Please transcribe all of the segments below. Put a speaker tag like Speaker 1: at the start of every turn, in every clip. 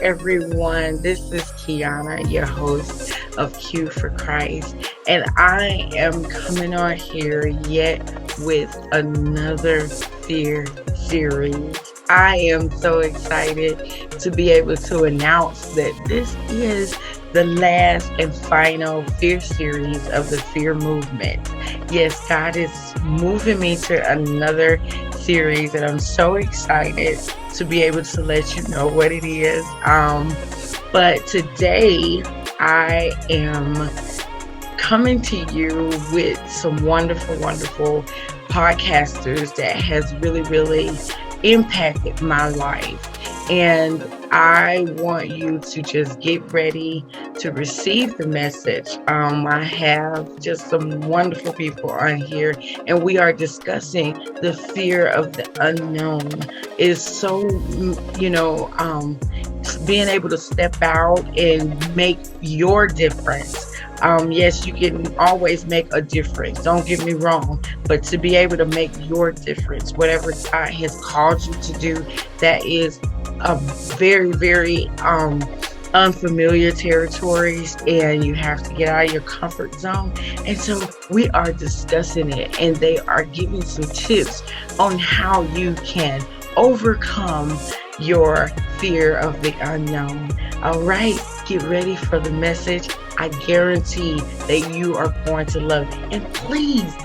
Speaker 1: everyone. This is Kiana, your host of Q for Christ, and I am coming on here yet with another fear series. I am so excited to be able to announce that this is the last and final fear series of the fear movement. Yes, God is moving me to another series, and I'm so excited to be able to let you know what it is. But today I am coming to you with some wonderful podcasters that has really impacted my life. And I want you to just get ready to receive the message. I have just some wonderful people on here, and we are discussing the fear of the unknown. Is so, being able to step out and make your difference. Yes, you can always make a difference. Don't get me wrong, but to be able to make your difference, whatever God has called you to do, that is a very unfamiliar territories, and you have to get out of your comfort zone. And so we are discussing it, and they are giving some tips on how you can overcome your fear of the unknown. All right, get ready for the message. I guarantee that you are going to love it. And please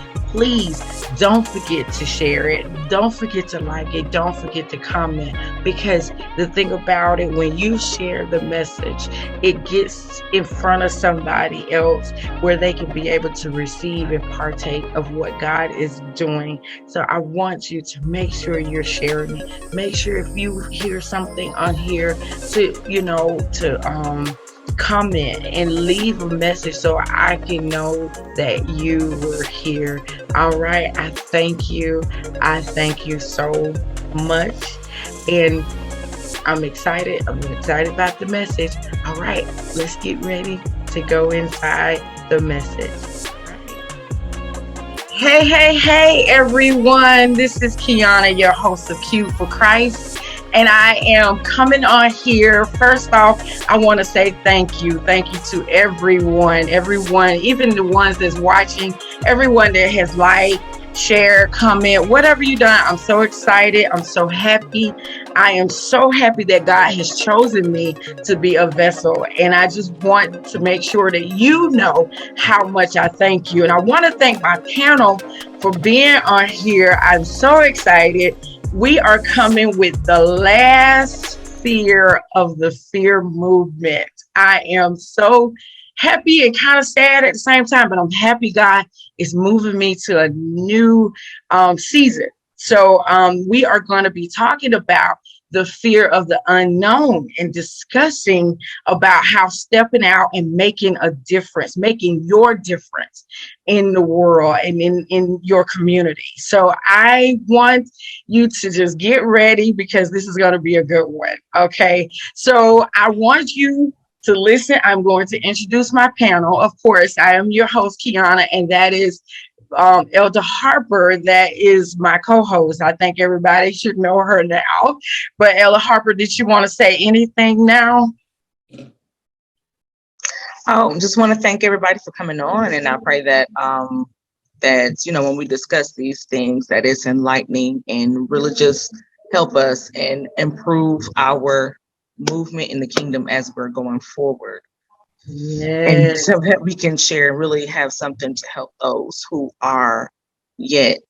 Speaker 1: don't forget to share it. Don't forget to like it. Don't forget to comment, because the thing about it, when you share the message, it gets in front of somebody else where they can be able to receive and partake of what God is doing. So I want you to make sure you're sharing it. Make sure if you hear something on here to comment and leave a message so I can know that you were here. All right. I thank you so much. And I'm excited about the message. All right. Let's get ready to go inside the message. Hey, everyone. This is Kiana, your host of Q for Christ. And I am coming on here. First off, I want to say thank you. Thank you to everyone, even the ones that's watching, everyone that has liked, shared, comment, whatever you done. I'm so excited. I'm so happy. I am so happy that God has chosen me to be a vessel. And I just want to make sure that you know how much I thank you. And I want to thank my panel for being on here. I'm so excited. We are coming with the last fear of the fear movement. I am so happy and kind of sad at the same time, but I'm happy God is moving me to a new season. So we are going to be talking about the fear of the unknown and discussing about how stepping out and making a difference, making your difference in the world and in your community. So I want you to just get ready, because this is going to be a good one. Okay. So I want you to listen. I'm going to introduce my panel. Of course, I am your host, Kiana, and that is Elder Harper, that is my co-host. I think everybody should know her now. But Elder Harper, did you want to say anything now?
Speaker 2: Just want to thank everybody for coming on, and I pray that when we discuss these things, that it's enlightening and really just help us and improve our movement in the kingdom as we're going forward.
Speaker 1: Yes.
Speaker 2: And so that we can share and really have something to help those who are yet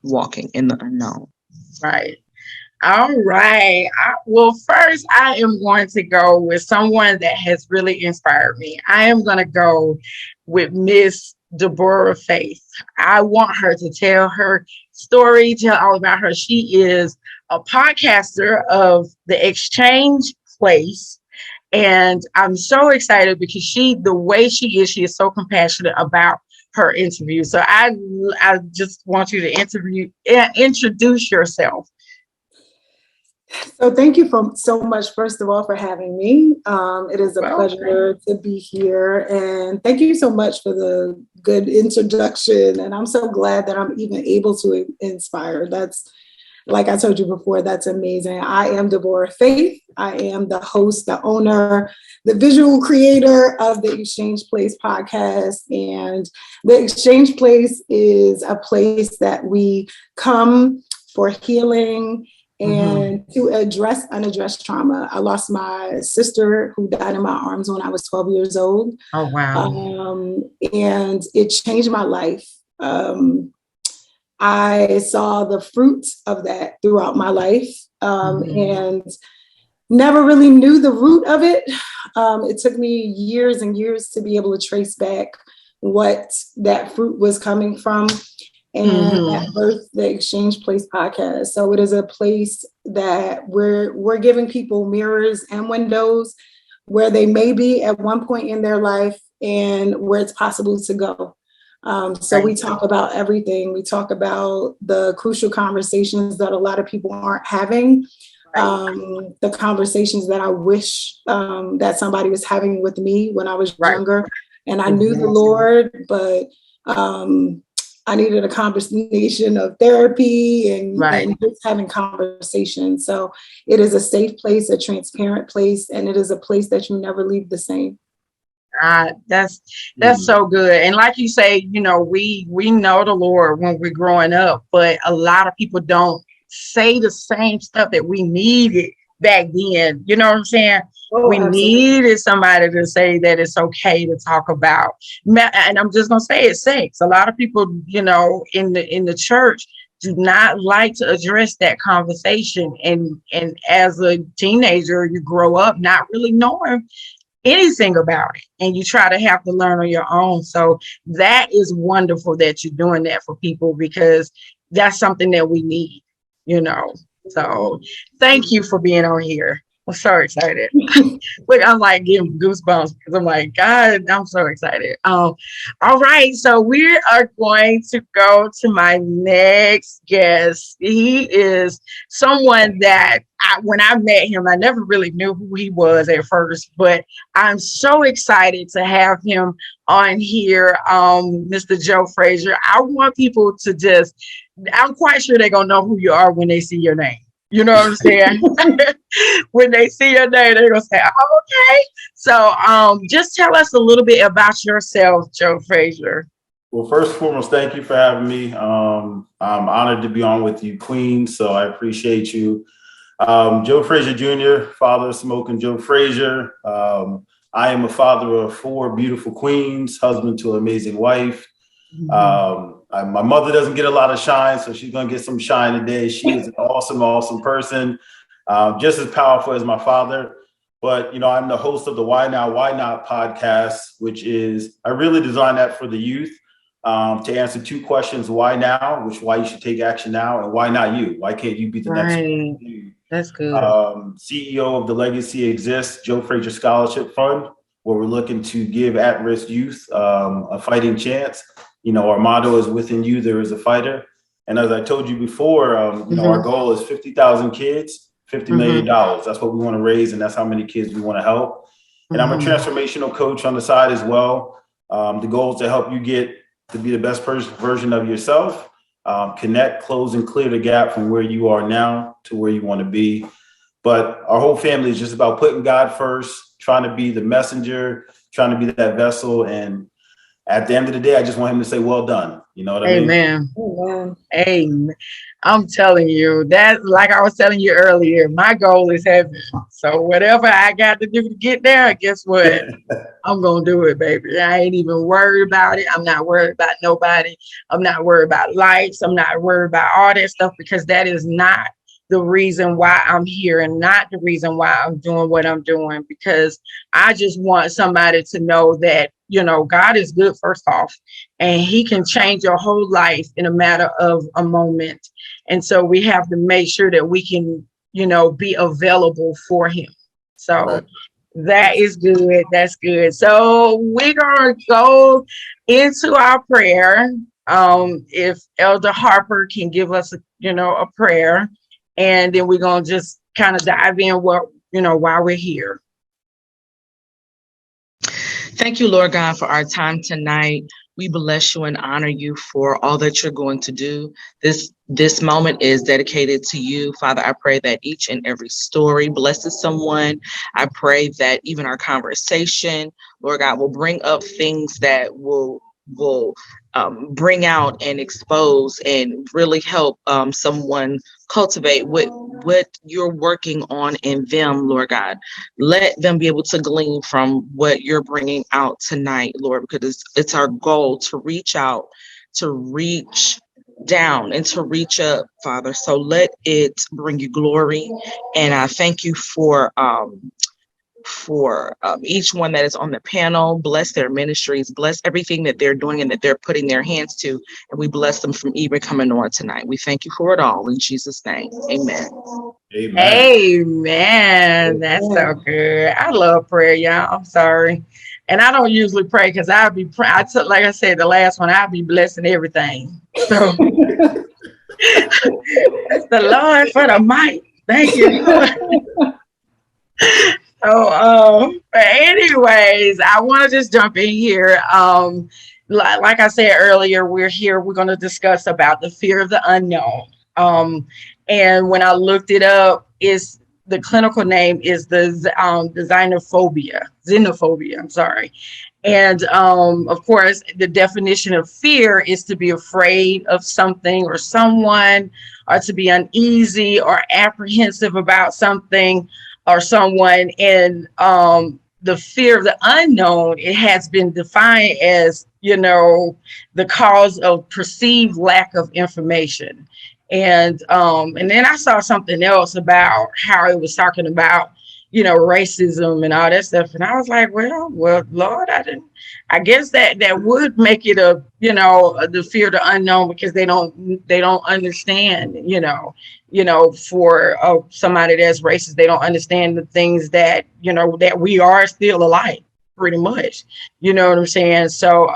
Speaker 2: walking in the unknown.
Speaker 1: Right. All right. Well, first, I am going to go with someone that has really inspired me. I am going to go with Miss Debōrah Faith. I want her to tell her story, tell all about her. She is a podcaster of TheXchange Place. And I'm so excited because the way she is so compassionate about her interview. So I just want you to introduce yourself.
Speaker 3: So thank you so much, first of all, for having me. It is a pleasure to be here. And thank you so much for the good introduction. And I'm so glad that I'm even able to inspire. like I told you before, that's amazing. I am Debōrah Faith. I am the host, the owner, the visual creator of the Exchange Place Podcast. And the Exchange Place is a place that we come for healing and to address unaddressed trauma. I lost my sister who died in my arms when I was 12 years old.
Speaker 1: Oh, wow.
Speaker 3: And it changed my life. I saw the fruits of that throughout my life and never really knew the root of it. It took me years and years to be able to trace back what that fruit was coming from. And that birthed the Exchange Place Podcast. So it is a place that we're giving people mirrors and windows where they may be at one point in their life and where it's possible to go. So we talk about everything. We talk about the crucial conversations that a lot of people aren't having, the conversations that I wish that somebody was having with me when I was younger. And I knew the Lord, but I needed a combination of therapy and just having conversations. So it is a safe place, a transparent place, and it is a place that you never leave the same.
Speaker 1: That's so good. And like you say, you know, we know the Lord when we're growing up, but a lot of people don't say the same stuff that we needed back then. You know what I'm saying? We needed somebody to say that it's okay to talk about. And I'm just gonna say it's sex. A lot of people, you know, in the church do not like to address that conversation. And as a teenager, you grow up not really knowing anything about it, and you try to have to learn on your own. So that is wonderful that you're doing that for people, because that's something that we need, you know. So thank you for being on here. I'm so excited. Look, I'm like getting goosebumps because I'm like, God, I'm so excited. All right. So we are going to go to my next guest. He is someone that when I met him, I never really knew who he was at first, but I'm so excited to have him on here, Mr. Joe Frazier. I want people to I'm quite sure they're going to know who you are when they see your name. You know what I'm saying? When they see your name, they're going to say, oh, okay. So just tell us a little bit about yourself, Joe Frazier.
Speaker 4: Well, first and foremost, thank you for having me. I'm honored to be on with you, Queen. So I appreciate you. Joe Frazier Jr., father of Smoking Joe Frazier. I am a father of 4 beautiful queens, husband to an amazing wife. My mother doesn't get a lot of shine, so she's going to get some shine today. She is an awesome person, just as powerful as my father. But, you know, I'm the host of the Why Now, Why Not podcast, which is, I really designed that for the youth to answer 2 questions. Why now, why you should take action now, and why not you? Why can't you be the next one?
Speaker 1: That's good.
Speaker 4: CEO of the Legacy Exists Joe Frazier Scholarship Fund, where we're looking to give at-risk youth a fighting chance. You know, our motto is within you, there is a fighter. And as I told you before, you know, our goal is 50,000 kids, $50 million. That's what we want to raise. And that's how many kids we want to help. And I'm a transformational coach on the side as well. The goal is to help you get to be the best version of yourself, connect, close, and clear the gap from where you are now to where you want to be. But our whole family is just about putting God first, trying to be the messenger, trying to be that vessel. And at the end of the day, I just want him to say, well done. You know what I mean?
Speaker 1: Amen. Amen. I'm telling you that, like I was telling you earlier, my goal is heaven. So whatever I got to do to get there, guess what? I'm going to do it, baby. I ain't even worried about it. I'm not worried about nobody. I'm not worried about lights. I'm not worried about all that stuff, because that is not the reason why I'm here and not the reason why I'm doing what I'm doing, because I just want somebody to know that, you know, God is good, first off, and he can change your whole life in a matter of a moment. And so we have to make sure that we can, you know, be available for him. So that is good. That's good. So we're going to go into our prayer. If Elder Harper can give us, a prayer, and then we're going to just kind of dive in while we're here.
Speaker 2: Thank you, Lord God, for our time tonight. We bless you and honor you for all that you're going to do. This moment is dedicated to you. Father, I pray that each and every story blesses someone. I pray that even our conversation, Lord God, will bring up things that will bring out and expose and really help someone cultivate what you're working on in them, Lord God. Let them be able to glean from what you're bringing out tonight, Lord, because it's our goal to reach out, to reach down, and to reach up, Father. So let it bring you glory. And I thank you for each one that is on the panel. Bless their ministries, bless everything that they're doing and that they're putting their hands to. And we bless them from even coming on tonight. We thank you for it all in Jesus' name. Amen.
Speaker 4: Amen.
Speaker 1: Amen. That's so good. I love prayer, y'all. I'm sorry. And I don't usually pray because I'll be, like I said, the last one, I'll be blessing everything. So that's the Lord for the mic. Thank you. So, but anyways, I want to just jump in here. Like I said earlier, we're going to discuss about the fear of the unknown. And when I looked it up, the clinical name is the xenophobia. I'm sorry. And of course, the definition of fear is to be afraid of something or someone, or to be uneasy or apprehensive about something or someone. And the fear of the unknown, it has been defined as, the cause of perceived lack of information. And then I saw something else about how it was talking about, racism and all that stuff. And I was like, well, Lord, I guess that would make it the fear of the unknown, because they don't understand, for somebody that's racist, they don't understand the things that, that we are still alike, pretty much, you know what I'm saying? So,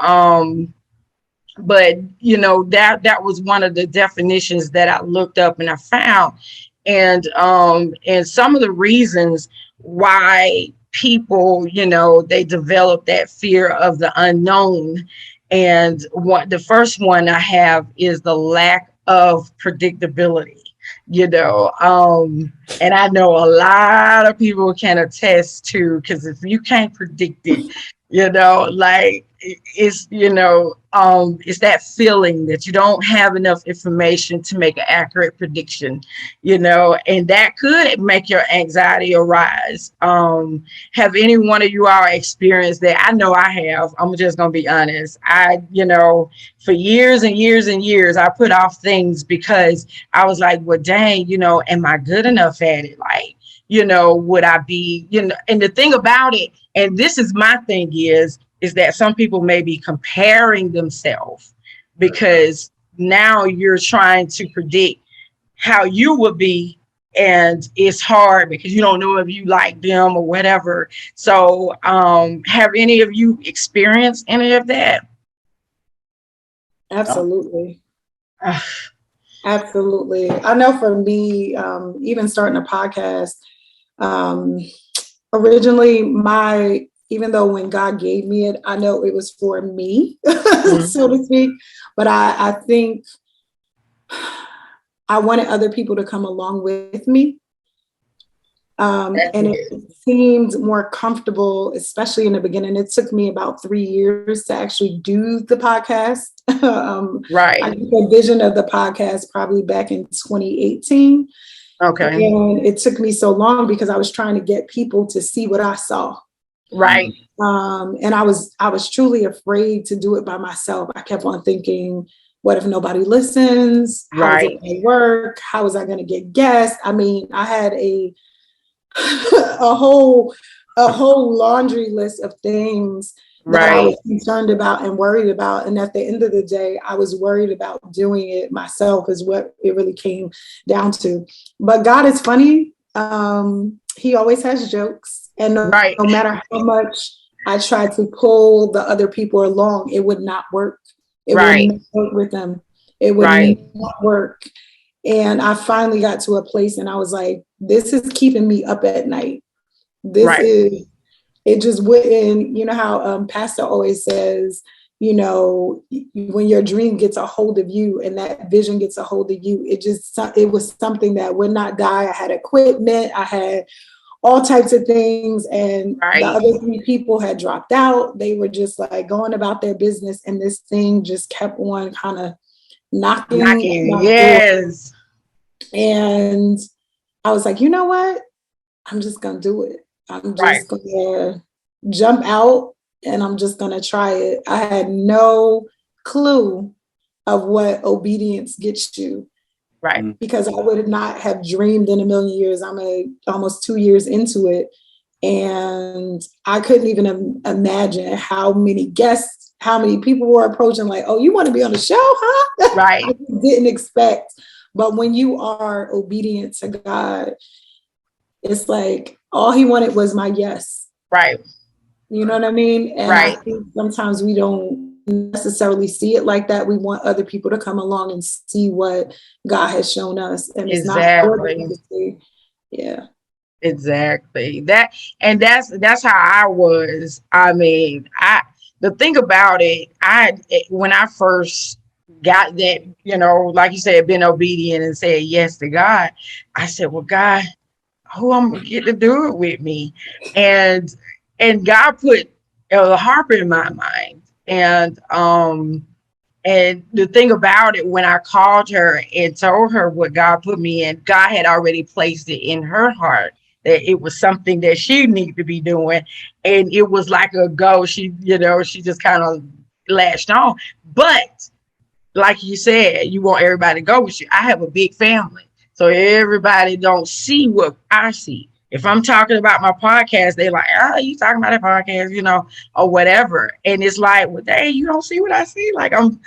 Speaker 1: but that was one of the definitions that I looked up and I found. And some of the reasons why people, they develop that fear of the unknown. And the first one I have is the lack of predictability, and I know a lot of people can attest to, because if you can't predict it, like it's that feeling that you don't have enough information to make an accurate prediction, and that could make your anxiety arise. Have any one of you all experienced that? I know I have. I'm just gonna be honest. For years and years and years, I put off things because I was like, well, dang, am I good enough at it? Like, would I be, and the thing about it, and this is my thing is that some people may be comparing themselves, because now you're trying to predict how you would be, and it's hard because you don't know if you like them or whatever. So have any of you experienced any of that?
Speaker 3: Absolutely. Absolutely. I know for me, even starting a podcast, originally even though when God gave me it, I know it was for me, so to speak, but I think I wanted other people to come along with me. And it seemed more comfortable, especially in the beginning. It took me about 3 years to actually do the podcast.
Speaker 1: Right.
Speaker 3: I got a vision of the podcast probably back in 2018.
Speaker 1: Okay.
Speaker 3: And it took me so long because I was trying to get people to see what I saw.
Speaker 1: Right.
Speaker 3: And I was truly afraid to do it by myself. I kept on thinking, what if nobody listens? How is it going to work? How is I going to get guests? I mean, I had a whole laundry list of things that I was concerned about and worried about. And at the end of the day, I was worried about doing it myself, is what it really came down to. But God is funny. He always has jokes. And no matter how much I tried to pull the other people along, it would not work. It would not work with them. It would not work. And I finally got to a place and I was like, this is keeping me up at night. It just wouldn't, how Pastor always says, you know, when your dream gets a hold of you and that vision gets a hold of you, it was something that would not die. I had equipment, I had all types of things. And the other 3 people had dropped out. They were just like going about their business. And this thing just kept on kind of knocking.
Speaker 1: Yes.
Speaker 3: And I was like, you know what? I'm just going to do it. I'm just going to jump out and I'm just going to try it. I had no clue of what obedience gets you.
Speaker 1: Right.
Speaker 3: Because I would not have dreamed in a million years. I'm almost 2 years into it. And I couldn't even imagine how many guests, how many people were approaching like, oh, you want to be on the show, huh?
Speaker 1: Right.
Speaker 3: I didn't expect. But when you are obedient to God, it's like all he wanted was my yes.
Speaker 1: Right.
Speaker 3: You know what I mean? And I think sometimes we don't necessarily see it like that. We want other people to come along and see what God has shown us. And it's not
Speaker 1: Exactly. That's how I was. I mean, the thing about it, when I first got that, you know, like you said, been obedient and said yes to God, I said, well, God, who I'm gonna get to do it with me? And God put a harp in my mind. And the thing about it, when I called her and told her what God put me in, God had already placed it in her heart that it was something that she needed to be doing. And it was like a go. She just kind of latched on. But like you said, you want everybody to go with you. I have a big family. So everybody don't see what I see. If I'm talking about my podcast, they're like, oh, you talking about that podcast, you know, or whatever. And it's like, well, dang, you don't see what I see. Like and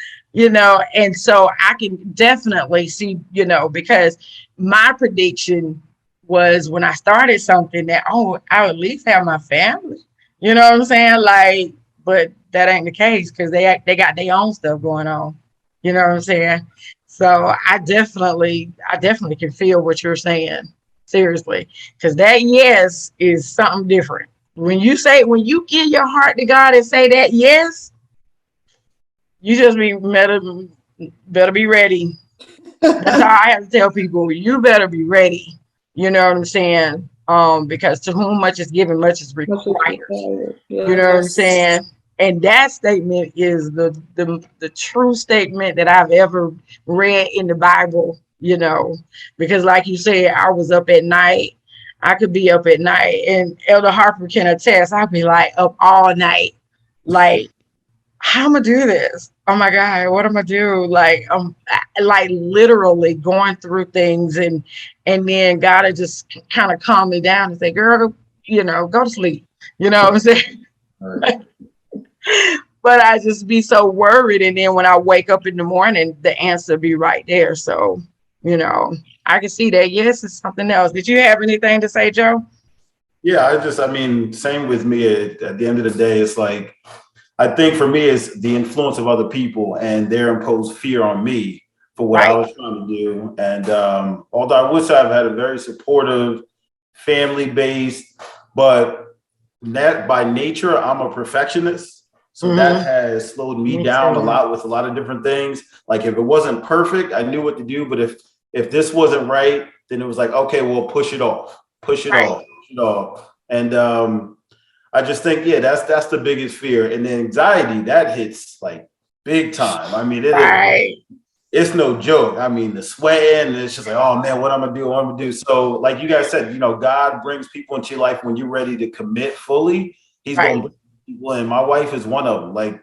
Speaker 1: so I can definitely see, because my prediction was when I started something that, I would at least have my family. You know what I'm saying? Like, but that ain't the case because they got their own stuff going on. You know what I'm saying? So I definitely can feel what you're saying. Seriously, because that yes is something different. When you give your heart to God and say that yes, you just better be ready. That's how I have to tell people. You better be ready. You know what I'm saying? Because to whom much is given, much is required. You know what I'm saying? And that statement is the true statement that I've ever read in the Bible. Because like you said, I was up at night. I could be up at night, and Elder Harper can attest. I'd be like up all night, like, how am I do this? Oh my God, what am I do? Like, I'm like literally going through things, and then God would just kind of calm me down and say, "Girl, go to sleep." You know what I'm saying? Right. But I just be so worried, and then when I wake up in the morning, the answer be right there. So. I can see that. Yes, it's something else. Did you have anything to say, Joe?
Speaker 4: Yeah, same with me. At the end of the day, it's like, I think for me, it's the influence of other people and their imposed fear on me for what I was trying to do. And although I wish I've had a very supportive, family-based, but that by nature, I'm a perfectionist. So that has slowed me down a lot with a lot of different things. Like if it wasn't perfect, I knew what to do. But if this wasn't right, then it was like, okay, well, push it off. And I just think, that's the biggest fear. And the anxiety that hits like big time. I mean, it's no joke. I mean, the sweating, it's just like, oh man, what I'm gonna do? What I'm gonna do? So like you guys said, God brings people into your life when you're ready to commit fully. He's going to bring people in. My wife is one of them. Like,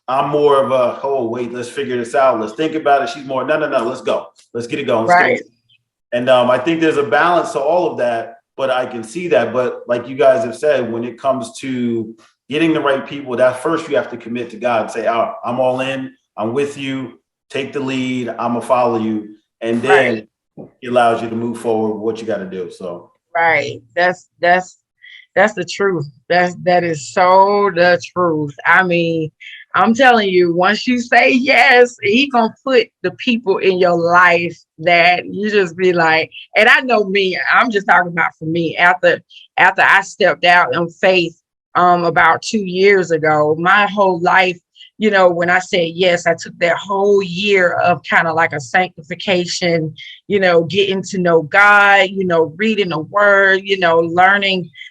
Speaker 4: I'm more of a, oh, wait, let's figure this out. Let's think about it. She's more, no, let's go. Let's get it going. And I think there's a balance to all of that, but I can see that. But like you guys have said, when it comes to getting the right people, that first you have to commit to God and say, oh, I'm all in. I'm with you. Take the lead. I'm going to follow you. And then it allows you to move forward with what you got to do. So.
Speaker 1: That's the truth. That is so the truth. I mean, I'm telling you, once you say yes, he gonna put the people in your life that you just be like, and I know me, I'm just talking about for me, after I stepped out in faith about 2 years ago, my whole life when I said yes, I took that whole year of kind of like a sanctification, getting to know God, reading the word,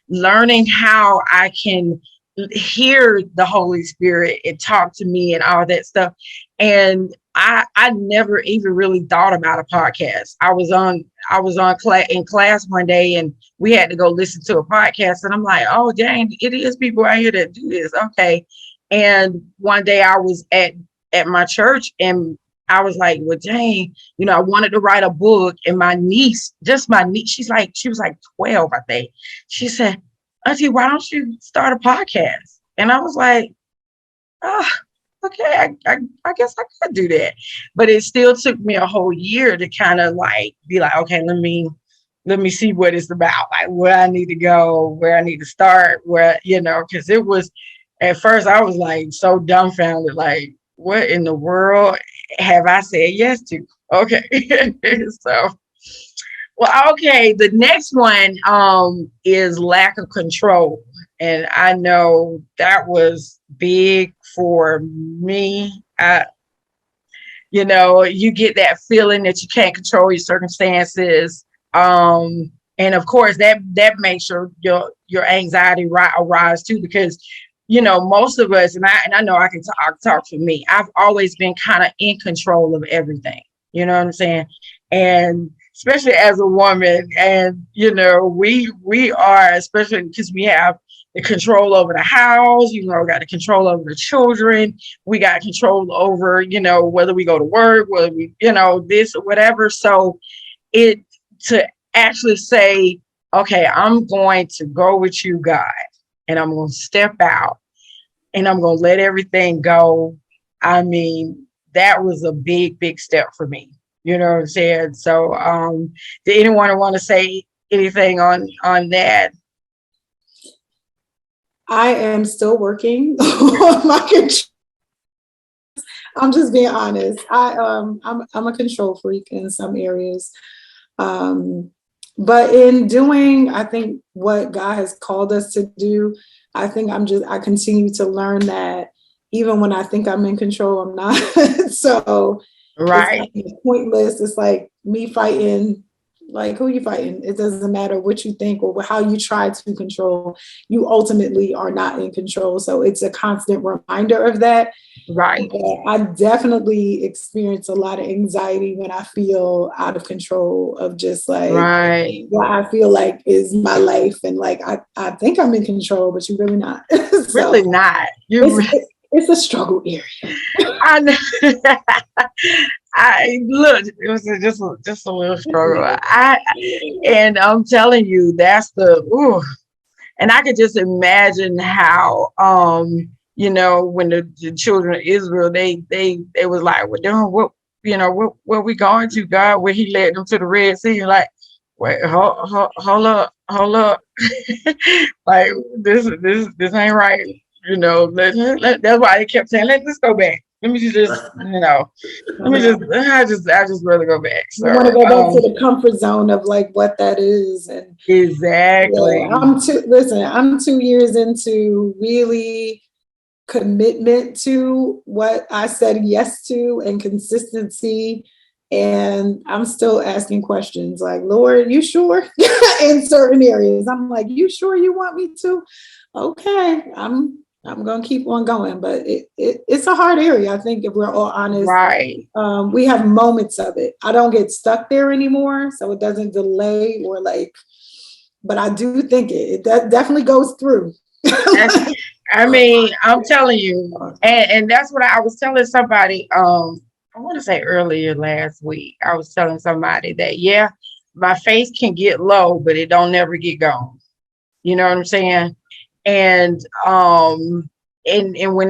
Speaker 1: learning how I can hear the Holy Spirit and talk to me and all that stuff. And I never even really thought about a podcast. I was in class one day and we had to go listen to a podcast, and I'm like, oh dang, it is people out here that do this. Okay. And one day I was at my church and I was like, well, dang, I wanted to write a book. And my niece, she was like 12, I think. She said, Auntie, why don't you start a podcast? And I was like, okay, I guess I could do that. But it still took me a whole year to kind of like be like, okay, let me see what it's about, like where I need to go, where I need to start, because it was, at first I was like so dumbfounded, like what in the world have I said yes to? Okay. So, well, okay. The next one is lack of control. And I know that was big for me. You get that feeling that you can't control your circumstances. And of course that makes your anxiety arise too, because most of us, and I know I can talk for me. I've always been kind of in control of everything. You know what I'm saying? And especially as a woman, and we are, especially because we have the control over the house, got the control over the children, we got control over, whether we go to work, whether we, this or whatever. So to actually say, okay, I'm going to go with you, God, and I'm going to step out and I'm going to let everything go. I mean, that was a big, big step for me. You know what I'm saying? So, did anyone want to say anything on that?
Speaker 3: I am still working on my control. I'm just being honest. I'm a control freak in some areas. But in doing, I think what God has called us to do, I think I continue to learn that even when I think I'm in control, I'm not. So
Speaker 1: right.
Speaker 3: It's pointless. It's like me fighting, like who you fighting? It doesn't matter what you think or how you try to control, you ultimately are not in control. So it's a constant reminder of that.
Speaker 1: Right.
Speaker 3: But I definitely experience a lot of anxiety when I feel out of control of just like what I feel like is my life. And like, I think I'm in control, but you're really not. So
Speaker 1: really not.
Speaker 3: It's a struggle area.
Speaker 1: I know. Look, it was just a little struggle. And I'm telling you, that's and I could just imagine how, when the children of Israel, they was like, well, where we going to, God, where he led them to the Red Sea. You're like, wait, hold up. Like this ain't right. That's why they kept saying, let's go back. Let me just, I just rather go back. So
Speaker 3: you want to go back to the comfort zone of like what that is. And
Speaker 1: exactly.
Speaker 3: Yeah, I'm 2 years into really commitment to what I said yes to and consistency. And I'm still asking questions like, Lord, you sure? In certain areas, I'm like, you sure you want me to? Okay, I'm going to keep on going, but it's a hard area. I think if we're all honest,
Speaker 1: right.
Speaker 3: We have moments of it. I don't get stuck there anymore. So it doesn't delay or like, but I do think it definitely goes through.
Speaker 1: I mean, I'm telling you, and that's what I was telling somebody, I want to say earlier last week, I was telling somebody that, my faith can get low, but it don't never get gone. You know what I'm saying? And when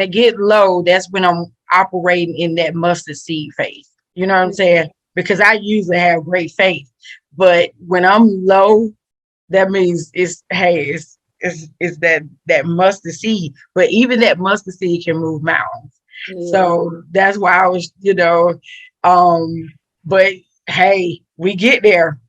Speaker 1: it get low, that's when I'm operating in that mustard seed faith. You know what I'm saying? Because I usually have great faith, but when I'm low, that means it's that mustard seed. But even that mustard seed can move mountains. Yeah. So that's why I was, but hey, we get there.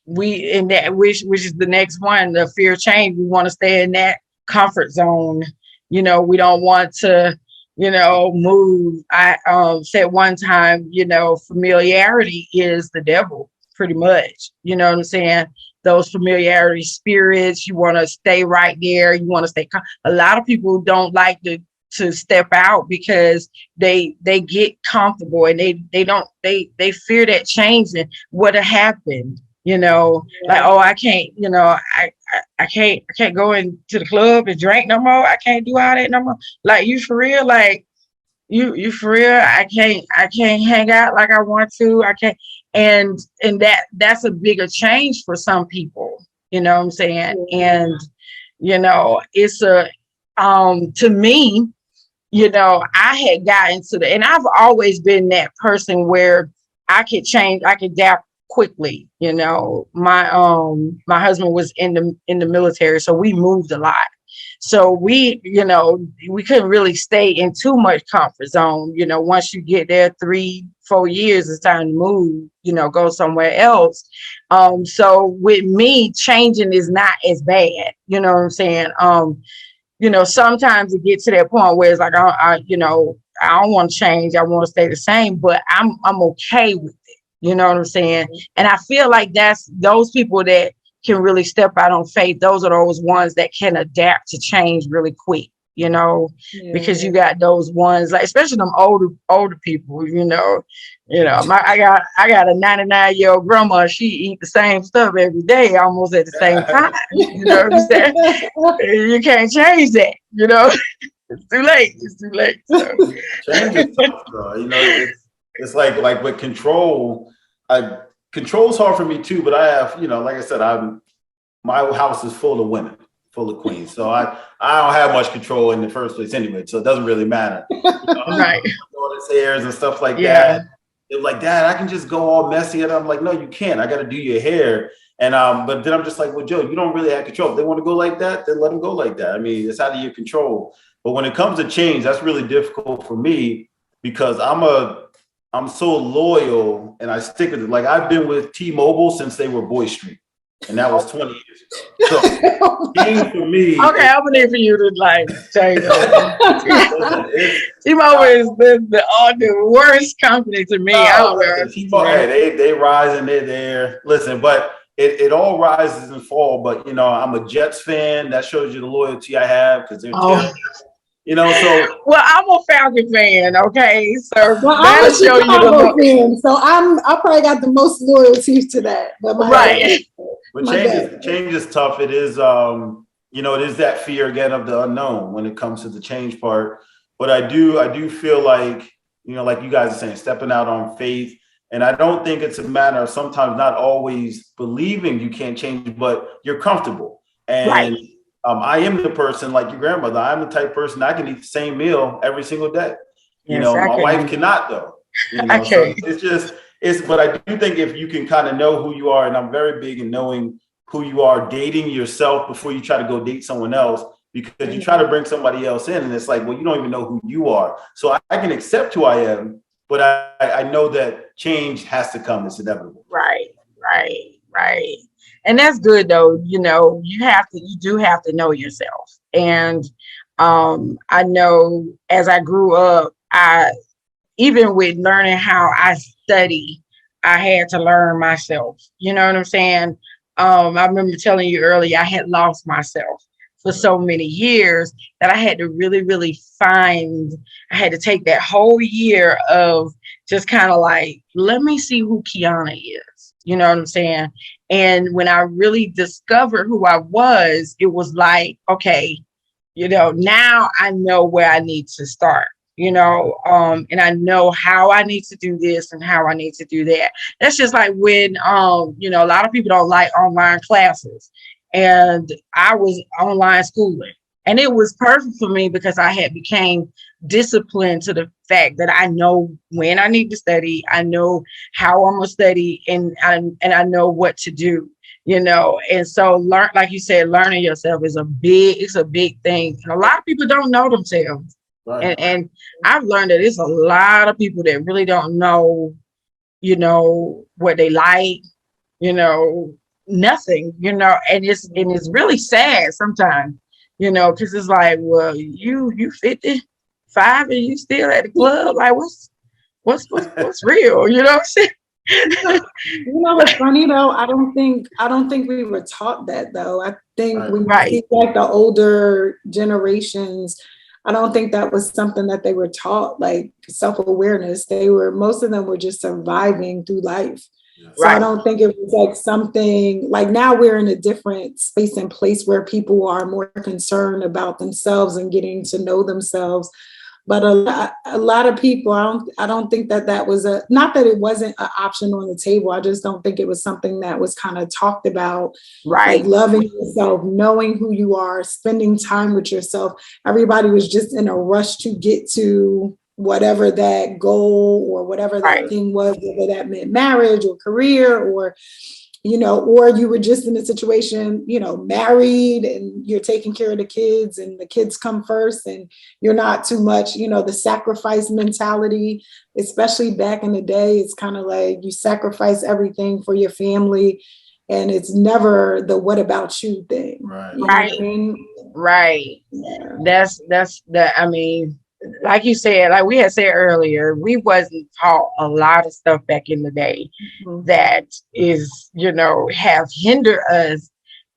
Speaker 1: We in that which is the next one, the fear of change. We want to stay in that comfort zone. We don't want to, move. I said one time, familiarity is the devil, pretty much. You know what I'm saying? Those familiarity spirits, you want to stay right there. You want to stay. A lot of people don't like to step out because they get comfortable and they fear that change and what happened. Like, oh, I can't, I can't go into the club and drink no more. I can't do all that no more. Like, you for real? Like, you for real? I can't hang out like I want to. I can't. And that's a bigger change for some people. You know what I'm saying? And, it's to me, I had gotten to and I've always been that person where I could change, I could adapt quickly. My husband was in the military, so we moved a lot. So we couldn't really stay in too much comfort zone. Once you get there 3-4 years, it's time to move, go somewhere else. So with me, changing is not as bad. You know what I'm saying? Sometimes it gets to that point where it's like, I don't want to change. I want to stay the same, but I'm okay with it. You know what I'm saying? And I feel like that's those people that can really step out on faith. Those are those ones that can adapt to change really quick, because you got those ones, like, especially them older people, I got a 99-year-old grandma. She eat the same stuff every day, almost at the same time. You know what I'm saying? You can't change that, It's too late. So.
Speaker 4: Change is tough, though. It's like with control. Control's hard for me too, but I have, like I said, my house is full of women, full of queens. So I don't have much control in the first place anyway. So it doesn't really matter.
Speaker 1: Right.
Speaker 4: Daughters' hairs and stuff like that. They're like, Dad, I can just go all messy. And I'm like, no, you can't. I got to do your hair. And but then I'm just like, well, Joe, you don't really have control. If they want to go like that, then let them go like that. I mean, it's out of your control. But when it comes to change, that's really difficult for me because I'm so loyal and I stick with it. Like, I've been with T-Mobile since they were Boy Street, and that was 20 years ago. So change for me.
Speaker 1: Okay, I'm gonna need for you to change it. T-Mobile is the worst company to me.
Speaker 4: They rise and they're there. Listen, but it all rises and falls. But I'm a Jets fan. That shows you the loyalty I have because they're terrible. So
Speaker 1: well, I'm a Falcon fan, okay. So
Speaker 3: well, I'm a Chicago fan, so I probably got the most loyalty to that. But
Speaker 1: right.
Speaker 4: But change is tough. It is it is that fear again of the unknown when it comes to the change part. But I do feel like, like you guys are saying, stepping out on faith. And I don't think it's a matter of sometimes not always believing you can't change, but you're comfortable. And right. I am the person like your grandmother. I'm the type of person I can eat the same meal every single day. My wife cannot though.
Speaker 1: Okay.
Speaker 4: So but I do think if you can kind of know who you are, and I'm very big in knowing who you are, dating yourself before you try to go date someone else, because you try to bring somebody else in and it's like, well, you don't even know who you are. So I can accept who I am, but I know that change has to come. It's inevitable.
Speaker 1: Right. And that's good though. You do have to know yourself. And I know as I grew up, even with learning how I study, I had to learn myself. You know what I'm saying? I remember telling you earlier, I had lost myself for so many years that I had to really, really I had to take that whole year of just kind of like, let me see who Kiana is. You know what I'm saying? And when I really discovered who I was, it was like, okay, now I know where I need to start, and I know how I need to do this and how I need to do that. That's just like when, a lot of people don't like online classes, and I was online schooling, and it was perfect for me because I had became disciplined to the fact that I know when I need to study, I know how I'm gonna study, and I know what to do, and so like you said, learning yourself is a big thing. And a lot of people don't know themselves. Right. And I've learned that it's a lot of people that really don't know, what they like, nothing, and it's really sad sometimes, because it's like, well, you 50, 5 and you still at the club? Like, what's real? You know what I'm saying?
Speaker 3: You know what's funny though? I don't think we were taught that though. I think when you see like the older generations, I don't think that was something that they were taught, like self-awareness. Most of them were just surviving through life. So I don't think it was like something like, now we're in a different space and place where people are more concerned about themselves and getting to know themselves. But a lot of people, I don't think that was not that it wasn't an option on the table. I just don't think it was something that was kind of talked about. Like loving yourself, knowing who you are, spending time with yourself. Everybody was just in a rush to get to whatever that goal or whatever that thing was, whether that meant marriage or career or, you know, or you were just in a situation, you know, married and you're taking care of the kids and the kids come first and you're not too much, you know, the sacrifice mentality, especially back in the day, it's kind of like you sacrifice everything for your family and it's never the what about you thing.
Speaker 1: Right.
Speaker 3: You know what I mean?
Speaker 1: Right. Yeah. That's I mean, like you said, like we had said earlier, we wasn't taught a lot of stuff back in the day that is, you know, have hindered us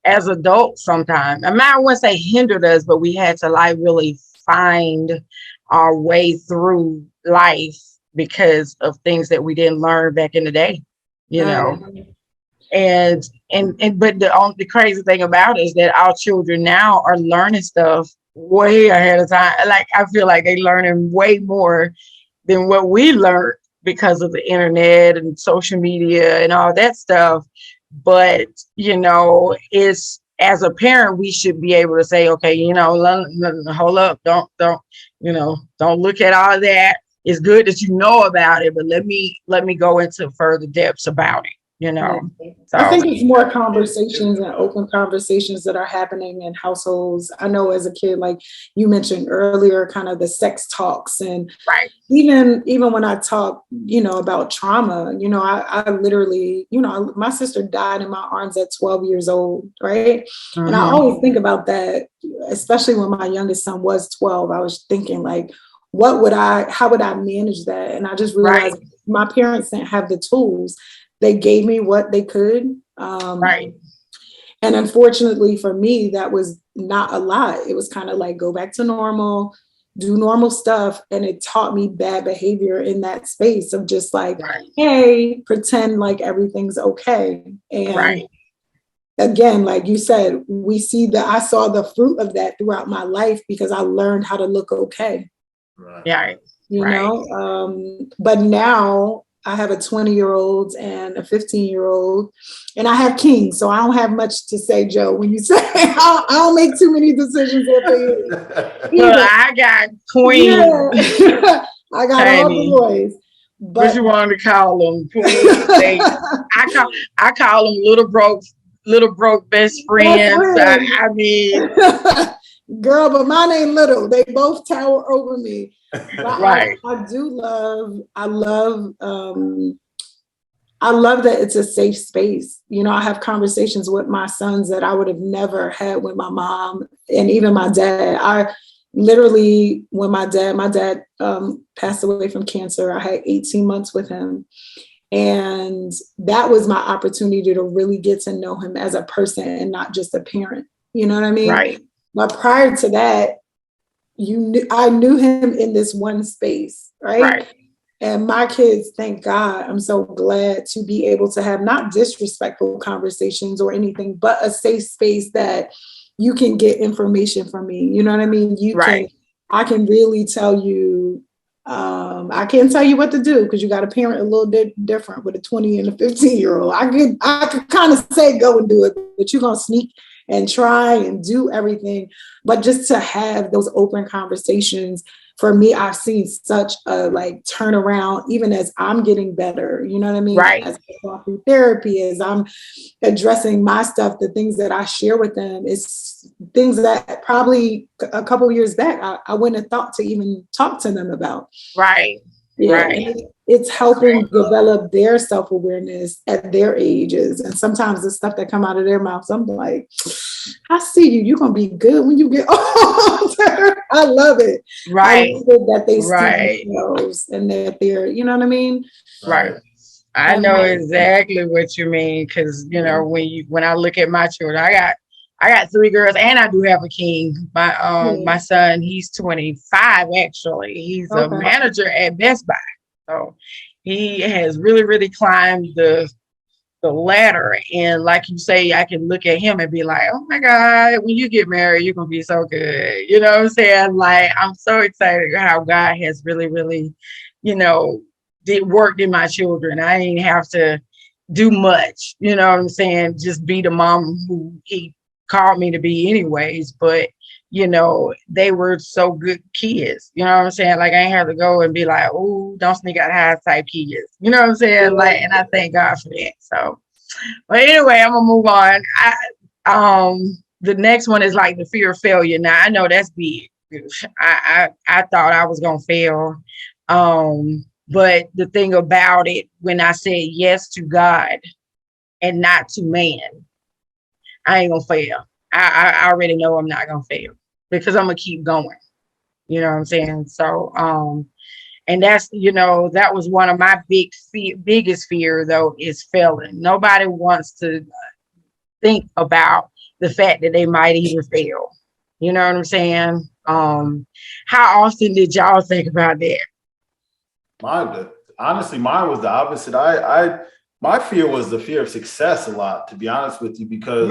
Speaker 1: as adults sometimes. I mean, I wouldn't say hindered us, but we had to like really find our way through life because of things that we didn't learn back in the day, you know. And but the crazy thing about it is that our children now are learning stuff way ahead of time. Like I feel like they're learning way more than what we learned because of the internet and social media and all that stuff. But you know, it's as a parent, we should be able to say, okay, you know, hold up, don't you know, don't look at all of that. It's good that you know about it, but let me go into further depths about it. You know, so
Speaker 3: I think it's more conversations and open conversations that are happening in households. I know as a kid, like you mentioned earlier, kind of the sex talks and even when I talk, you know, about trauma, you know, I literally, you know, my sister died in my arms at 12 years old. Right. And I always think about that, especially when my youngest son was 12, I was thinking like, how would I manage that? And I just realized my parents didn't have the tools. They gave me what they could. And unfortunately for me, that was not a lot. It was kind of like, go back to normal, do normal stuff. And it taught me bad behavior in that space of just like, hey, pretend like everything's okay. And again, like you said, I saw the fruit of that throughout my life because I learned how to look okay. You know, but now I have a 20-year-old and a 15-year-old, and I have King. So I don't have much to say, Joe, when you say I don't make too many decisions.
Speaker 1: I got Queen.
Speaker 3: Yeah. I got all the boys. But
Speaker 1: what you want to call them? I call them little broke best friends. I mean,
Speaker 3: girl, but mine ain't little. They both tower over me. I love that it's a safe space. You know, I have conversations with my sons that I would have never had with my mom and even my dad. I literally, when my dad passed away from cancer, I had 18 months with him. And that was my opportunity to really get to know him as a person and not just a parent. You know what I mean? But prior to that, I knew him in this one space, right? And my kids, thank God, I'm so glad to be able to have not disrespectful conversations or anything, but a safe space that you can get information from me. You know what I mean? I can really tell you, I can't tell you what to do because you got a parent a little bit different with a 20 and a 15-year-old. I could kind of say go and do it, but you're gonna sneak and try and do everything. But just to have those open conversations, for me, I've seen such a like turnaround, even as I'm getting better, you know what I mean? As I go through therapy, as I'm addressing my stuff, the things that I share with them is things that probably a couple of years back, I wouldn't have thought to even talk to them about. Yeah,
Speaker 1: Right.
Speaker 3: and it's helping develop their self-awareness at their ages. And sometimes the stuff that come out of their mouths, I'm like, I see you. You're gonna be good when you get older. I love it.
Speaker 1: Right.
Speaker 3: I love it that they
Speaker 1: Right.
Speaker 3: see themselves and that they're, you know what I mean?
Speaker 1: Right. I know exactly what you mean, because when I look at my children, I got 3 girls, and I do have a king. My son, he's 25 actually. He's a manager at Best Buy, so he has really, really climbed the ladder. And like you say, I can look at him and be like, oh my God, when you get married, you're gonna be so good. You know what I'm saying? Like, I'm so excited how God has really, really, did worked in my children. I didn't have to do much, you know what I'm saying? Just be the mom who he called me to be anyways. But, they were so good kids. You know what I'm saying? Like, I ain't have to go and be like, oh, don't sneak out the house type kids. You know what I'm saying? Like, and I thank God for that. So, but anyway, I'm gonna move on. The next one is like the fear of failure. Now, I know that's big. I thought I was gonna fail. But the thing about it, when I said yes to God and not to man, I ain't gonna fail. I already know I'm not gonna fail because I'm gonna keep going. You know what I'm saying? So, and that's, that was one of my biggest fear though, is failing. Nobody wants to think about the fact that they might even fail. You know what I'm saying? How often did y'all think about that?
Speaker 4: Honestly, mine was the opposite. My fear was the fear of success a lot, to be honest with you, because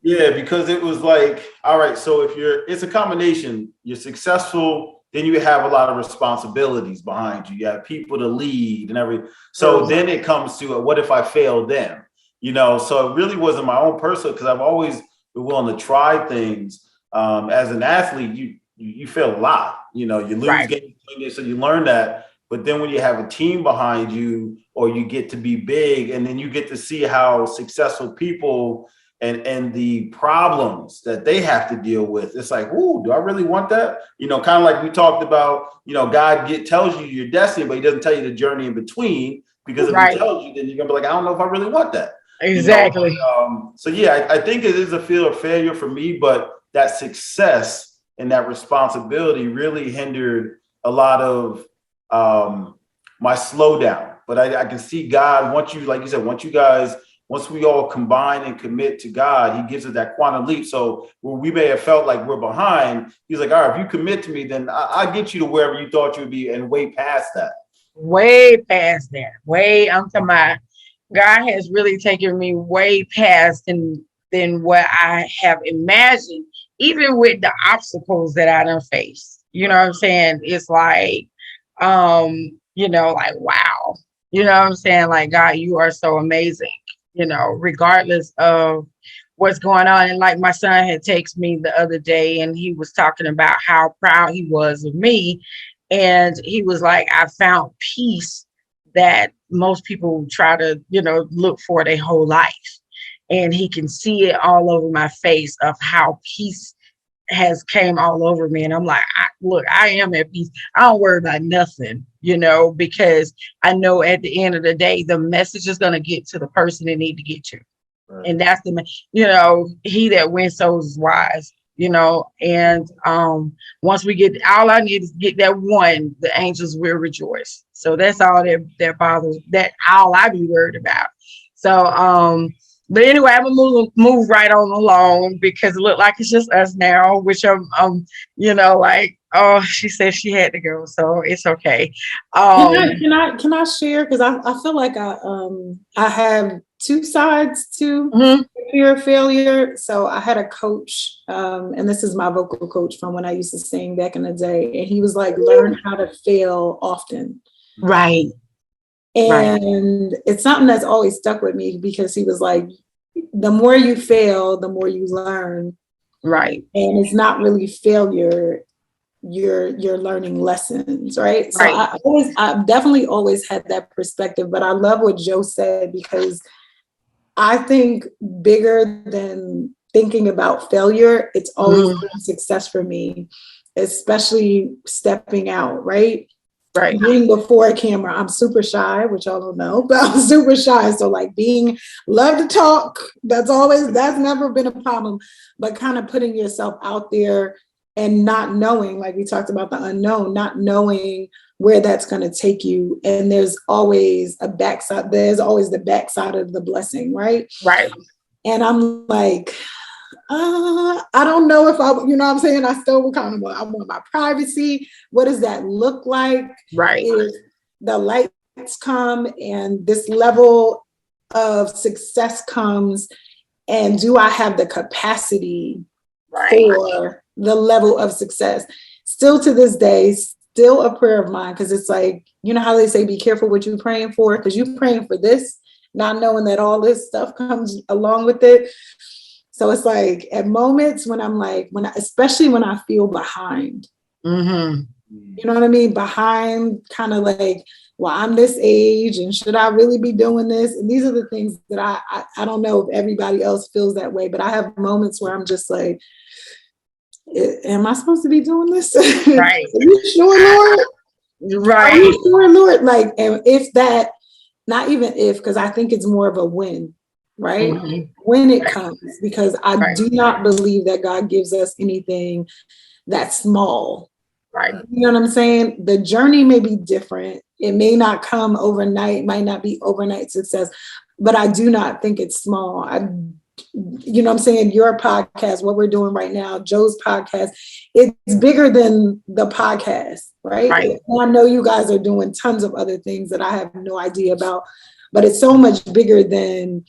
Speaker 4: because it was like, all right, so it's a combination. You're successful, then you have a lot of responsibilities behind you. You have people to lead and everything. So then it comes to what if I fail them? So it really wasn't my own personal, because I've always been willing to try things. As an athlete, you fail a lot. You lose games, so you learn that. But then when you have a team behind you, or you get to be big, and then you get to see how successful people and the problems that they have to deal with, it's like, ooh, do I really want that? Kind of like we talked about, God tells you your destiny, but he doesn't tell you the journey in between, because if he tells you, then you're gonna be like, I don't know if I really want that.
Speaker 1: Exactly.
Speaker 4: So yeah, I think it is a fear of failure for me, but that success and that responsibility really hindered a lot of my slowdown. But I can see God, once we all combine and commit to God, he gives us that quantum leap. So where we may have felt like we're behind, he's like, all right, if you commit to me, then I'll get you to wherever you thought you would be, and way past that.
Speaker 1: Way past that. I'm talking about, God has really taken me way past than what I have imagined, even with the obstacles that I done faced. You know what I'm saying? It's like, like, wow. You know what I'm saying? Like, God, you are so amazing, regardless of what's going on. And like, my son had texted me the other day, and he was talking about how proud he was of me. And he was like, I found peace that most people try to, look for their whole life. And he can see it all over my face of how peace has came all over me. And I'm like, I am at peace. I don't worry about nothing, because I know at the end of the day, the message is going to get to the person it need to get to. Right. And that's he that wins souls is wise, and once we get, all I need is get that one, the angels will rejoice. So that's all that bothers, that all I be worried about. So, but anyway, I'm gonna move right on along, because it look like it's just us now, which I'm like, oh, she said she had to go, so it's okay.
Speaker 3: Can I share? Because I feel like I have two sides to fear of failure. So I had a coach, and this is my vocal coach from when I used to sing back in the day, and he was like, learn how to fail often.
Speaker 1: Right.
Speaker 3: And it's something that's always stuck with me, because he was like, the more you fail, the more you learn.
Speaker 1: Right.
Speaker 3: And it's not really failure. You're learning lessons, right? So I've definitely always had that perspective, but I love what Joe said, because I think bigger than thinking about failure, it's always been success for me, especially stepping out, right?
Speaker 1: Right.
Speaker 3: Being before a camera, I'm super shy, which y'all don't know, but I'm super shy. So like love to talk. That's never been a problem, but kind of putting yourself out there and not knowing, like we talked about the unknown, not knowing where that's going to take you. And there's always a backside. There's always the backside of the blessing. Right.
Speaker 1: Right.
Speaker 3: And I'm like, I don't know if you know what I'm saying? I still kind of I want my privacy. What does that look like?
Speaker 1: Right.
Speaker 3: If the lights come and this level of success comes, and do I have the capacity for the level of success? Still to this day, still a prayer of mine, because it's like, you know how they say, be careful what you're praying for, because you're praying for this, not knowing that all this stuff comes along with it. So it's like at moments when I'm like, especially when I feel behind,
Speaker 1: Mm-hmm.
Speaker 3: you know what I mean? Behind, kind of like, well, I'm this age and should I really be doing this? And these are the things that I don't know if everybody else feels that way, but I have moments where I'm just like, am I supposed to be doing this?
Speaker 1: Right.
Speaker 3: Are you sure, Lord?
Speaker 1: Right.
Speaker 3: Are you sure, Lord? Like, and if that, not even if, because I think it's more of a win. Right?
Speaker 1: Mm-hmm.
Speaker 3: When it comes, because I do
Speaker 1: Right.
Speaker 3: not believe that God gives us anything that's small.
Speaker 1: Right.
Speaker 3: You know what I'm saying? The journey may be different. It may not come overnight, might not be overnight success, but I do not think it's small. You know what I'm saying? Your podcast, what we're doing right now, Joe's podcast, it's bigger than the podcast, right? And I know you guys are doing tons of other things that I have no idea about, but it's so much bigger than.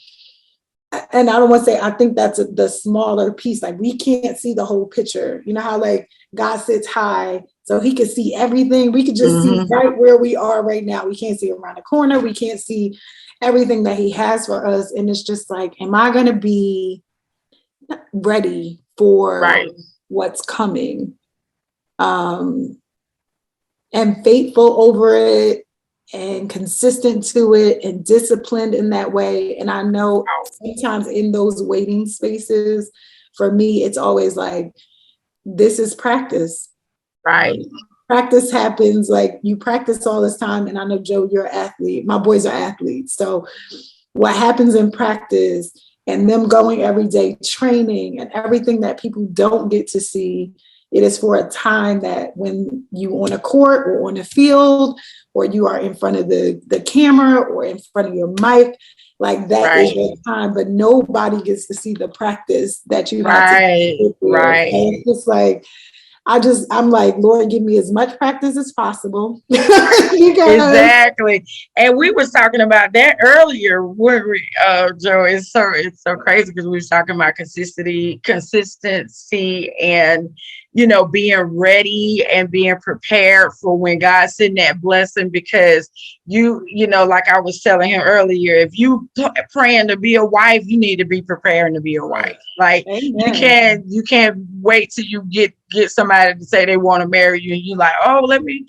Speaker 3: And I don't want to say, I think that's the smaller piece. Like we can't see the whole picture. You know how like God sits high so he can see everything. We could just see right where we are right now. We can't see around the corner. We can't see everything that he has for us. And it's just like, am I going to be ready for what's coming? And faithful over it, and consistent to it, and disciplined in that way. And I know sometimes in those waiting spaces, for me, it's always like, this is practice.
Speaker 1: Right.
Speaker 3: Practice happens, like you practice all this time. And I know, Joe, you're an athlete. My boys are athletes. So what happens in practice and them going every day, training and everything that people don't get to see, it is for a time that when you on a court or on a field, or you are in front of the camera or in front of your mic, like that is your time, but nobody gets to see the practice that you have to do. Right. And it's just like, I'm like, Lord, give me as much practice as possible.
Speaker 1: Exactly. And we was talking about that earlier, Joe. It's so crazy because we was talking about consistency and, you know, being ready and being prepared for when God send that blessing, because you know, like I was telling him earlier, if you praying to be a wife, you need to be preparing to be a wife. Like you can't wait till you get somebody to say they want to marry you and you like, oh, let me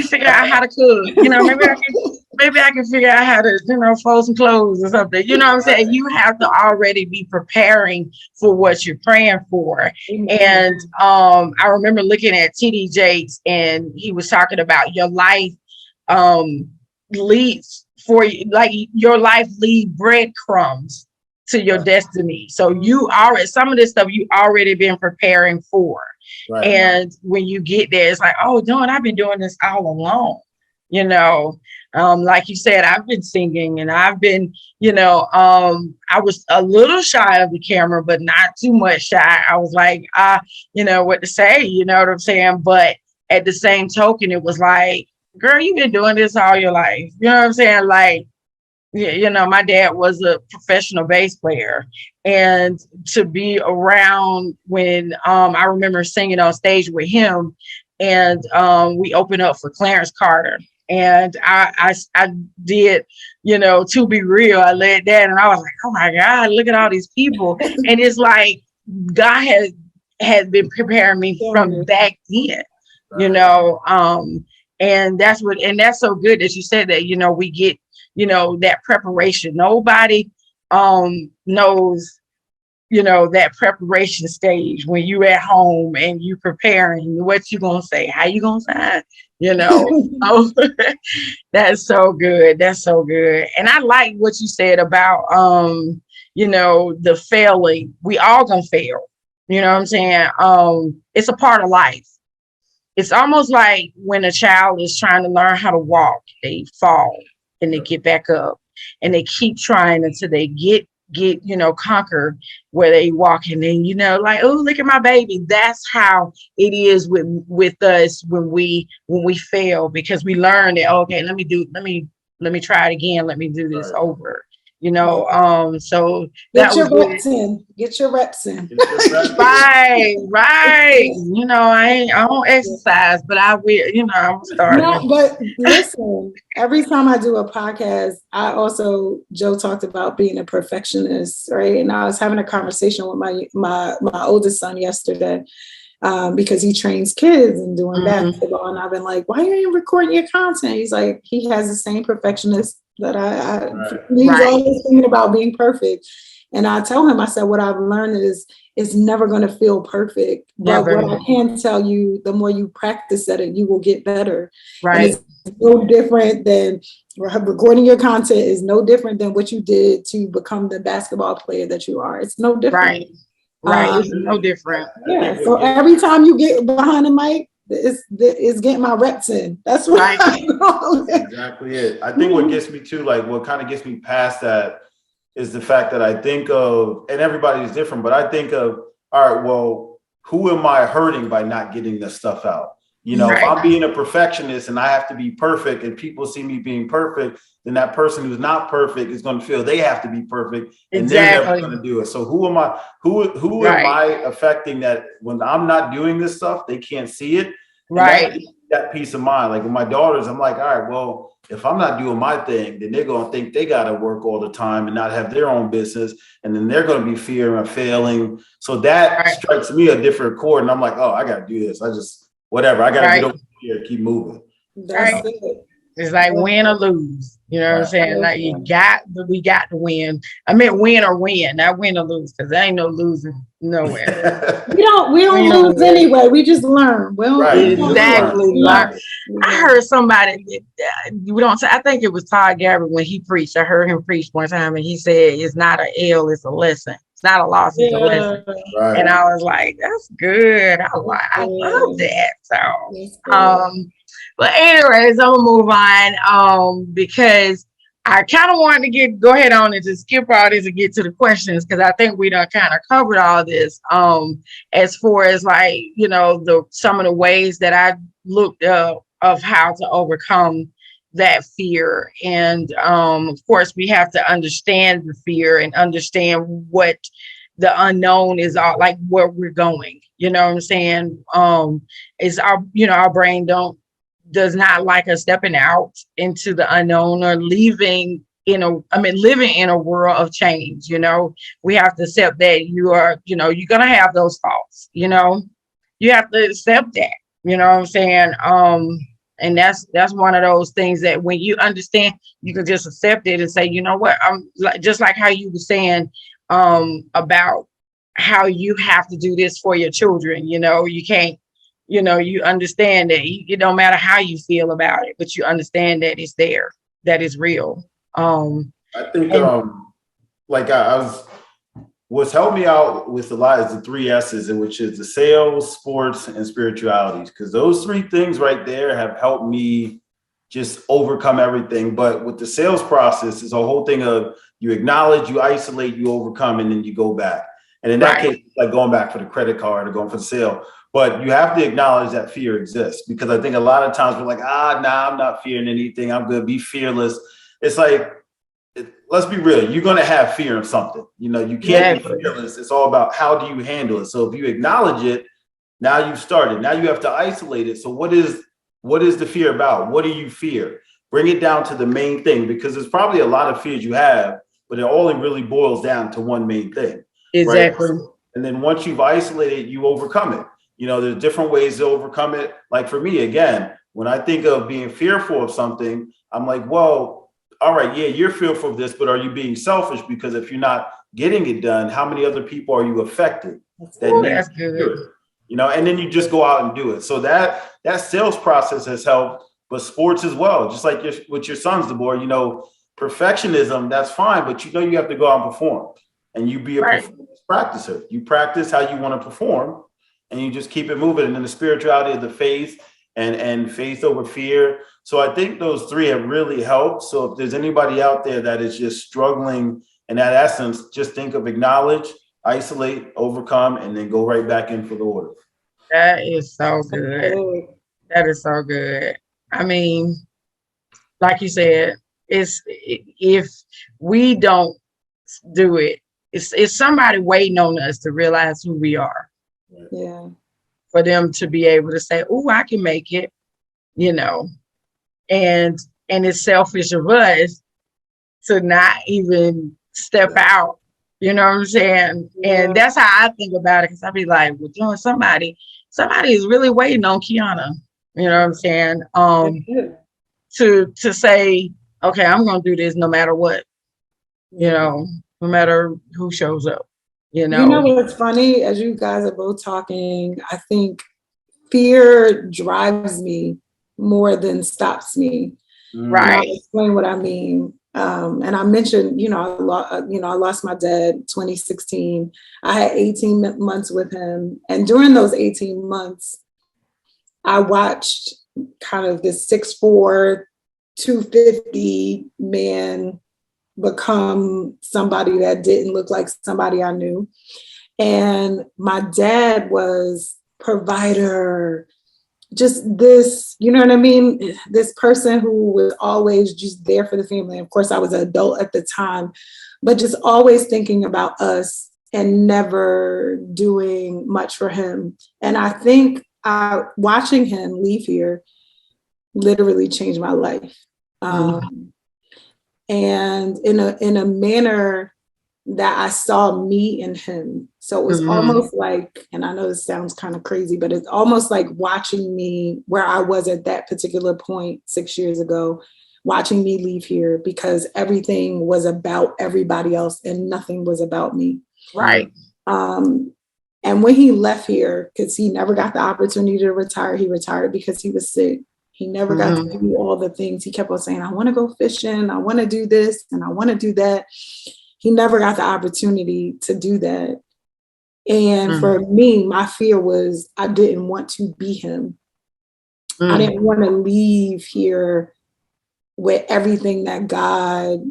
Speaker 1: figure out how to cook. You know, maybe I can figure out how to, you know, fold some clothes or something. You know what I'm saying? You have to already be preparing for what you're praying for. And I remember looking at TD Jakes, and he was talking about your life leads for you, like your life lead breadcrumbs to your destiny. So you already, some of this stuff you already been preparing for. Right. And when you get there, it's like, oh, Dawn, I've been doing this all along. You know, like you said, I've been singing and I've been, you know, I was a little shy of the camera, but not too much shy. I was like, you know what to say, you know what I'm saying? But at the same token, it was like, girl, you've been doing this all your life. You know what I'm saying? Like, you know, my dad was a professional bass player, and to be around when I remember singing on stage with him, and we opened up for Clarence Carter, and I did, you know, To Be Real, I led that, and I was like, oh my God, look at all these people. And it's like God has been preparing me from back then, you know, and that's so good that you said that, you know, we get, you know, that preparation. Nobody knows that preparation stage when you at home and you preparing, what you gonna say, how you gonna sign, Oh, that's so good. That's so good. And I like what you said about, the failing. We all gonna fail. You know what I'm saying? It's a part of life. It's almost like when a child is trying to learn how to walk, they fall and they get back up and they keep trying until they get conquer where they walk. And then, like, oh, look at my baby. That's how it is with us when we fail, because we learn that, okay, let me try it again. Let me do this over. So
Speaker 3: get your reps in. Get your reps in.
Speaker 1: Right. I don't exercise, but I will. I'm starting.
Speaker 3: No, but listen, every time I do a podcast, Joe talked about being a perfectionist, right? And I was having a conversation with my oldest son yesterday, because he trains kids and doing basketball, and I've been like, why are you recording your content? He's like, he has the same perfectionist that he's always thinking about being perfect. And I tell him, I said, what I've learned is it's never going to feel perfect. Never. But what I can tell you, the more you practice at it, you will get better.
Speaker 1: Right.
Speaker 3: And it's no different than recording your content is no different than what you did to become the basketball player that you are. It's no different.
Speaker 1: Right. It's no different.
Speaker 3: Yeah. So every time you get behind the mic, it's getting my reps in. That's what
Speaker 4: That's exactly it. I think what gets me to, like, what kind of gets me past that is the fact that I think of, and everybody's different, but I think of, all right, well, who am I hurting by not getting this stuff out? If I'm being a perfectionist and I have to be perfect and people see me being perfect, then that person who's not perfect is going to feel they have to be perfect and they're never going to do it. So who am I affecting that when I'm not doing this stuff, they can't see it.
Speaker 1: Right.
Speaker 4: That peace of mind. Like with my daughters, I'm like, all right, well, if I'm not doing my thing, then they're going to think they got to work all the time and not have their own business. And then they're going to be fearing of failing. So that strikes me a different chord. And I'm like, oh, I got to do this. I got to get over here and keep moving.
Speaker 3: That's it.
Speaker 1: It's like win or lose. You know what I'm saying? Like we got to win. I meant win or win, not win or lose, because there ain't no losing nowhere.
Speaker 3: we don't lose anyway. We just learn.
Speaker 1: Exactly. Learn. I heard somebody. I think it was Todd Gabbard when he preached. I heard him preach one time, and he said, "It's not an L, it's a lesson. It's not a loss, it's a lesson." Right. And I was like, "That's good. I love that." So, but anyways, I'm gonna move on because I kind of wanted to go ahead on and just skip all this and get to the questions, because I think we done kind of covered all this. As far as like, some of the ways that I looked up of how to overcome that fear. And of course, we have to understand the fear and understand what the unknown is, all like where we're going. You know what I'm saying? Is our brain does not like us stepping out into the unknown or living in a world of change. We have to accept that you're going to have those thoughts, you have to accept that, you know what I'm saying? And that's one of those things that when you understand, you can just accept it and say, you know what, I'm just like how you were saying, about how you have to do this for your children. You can't, you understand that it don't matter how you feel about it, but you understand that it's there, that is real.
Speaker 4: I think, what's helped me out with a lot is the 3 S's, which is the sales, sports, and spiritualities. Because those 3 things right there have helped me just overcome everything. But with the sales process, it's a whole thing of you acknowledge, you isolate, you overcome, and then you go back. And in that case, it's like going back for the credit card or going for the sale. But you have to acknowledge that fear exists, because I think a lot of times we're like, I'm not fearing anything. I'm going to be fearless. It's like, let's be real. You're going to have fear of something. You can't be fearless. It's all about how do you handle it. So if you acknowledge it, now you've started. Now you have to isolate it. So what is the fear about? What do you fear? Bring it down to the main thing, because there's probably a lot of fears you have, but it all really boils down to one main thing.
Speaker 1: Exactly.
Speaker 4: Right? And then once you've isolated, you overcome it. There's different ways to overcome it. Like for me, again, when I think of being fearful of something, I'm like, well, all right, yeah, you're fearful of this, but are you being selfish? Because if you're not getting it done, how many other people are you affecting?
Speaker 1: That's good.
Speaker 4: You know, and then you just go out and do it. So that sales process has helped, but sports as well. Just like with your sons, Debōrah, you know, perfectionism, that's fine, but you know you have to go out and perform. And you be a performance practicer. You practice how you want to perform, and you just keep it moving. And then the spirituality of the faith and faith over fear. So I think those three have really helped. So if there's anybody out there that is just struggling in that essence, just think of acknowledge, isolate, overcome, and then go right back in for the order.
Speaker 1: That is so good. That is so good. I mean, like you said, if we don't do it, it's somebody waiting on us to realize who we are.
Speaker 3: Yeah.
Speaker 1: For them to be able to say, "Oh, I can make it," you know, and it's selfish of us to not even step out. You know what I'm saying?
Speaker 3: Yeah.
Speaker 1: And that's how I think about it. Because I be like, well, doing somebody is really waiting on Kiana. You know what I'm saying? To say, okay, I'm gonna do this no matter what. You know, no matter who shows up. You know
Speaker 3: what's funny? As you guys are both talking, I think fear drives me more than stops me.
Speaker 1: Right.
Speaker 3: I'll explain what I mean. And I mentioned, I lost my dad 2016. I had 18 months with him. And during those 18 months, I watched kind of this 6'4", 250 man become somebody that didn't look like somebody I knew. And my dad was provider, just this, you know what I mean? This person who was always just there for the family. Of course, I was an adult at the time, but just always thinking about us and never doing much for him. And I think watching him leave here literally changed my life. And in a manner that I saw me in him. So it was almost like, and I know this sounds kind of crazy, but it's almost like watching me where I was at that particular point 6 years ago, watching me leave here because everything was about everybody else and nothing was about me.
Speaker 1: Right.
Speaker 3: And when he left here, because he never got the opportunity to retire, he retired because he was sick. He never got to do all the things. He kept on saying, I want to go fishing. I want to do this and I want to do that. He never got the opportunity to do that. And for me, my fear was I didn't want to be him. I didn't want to leave here with everything that God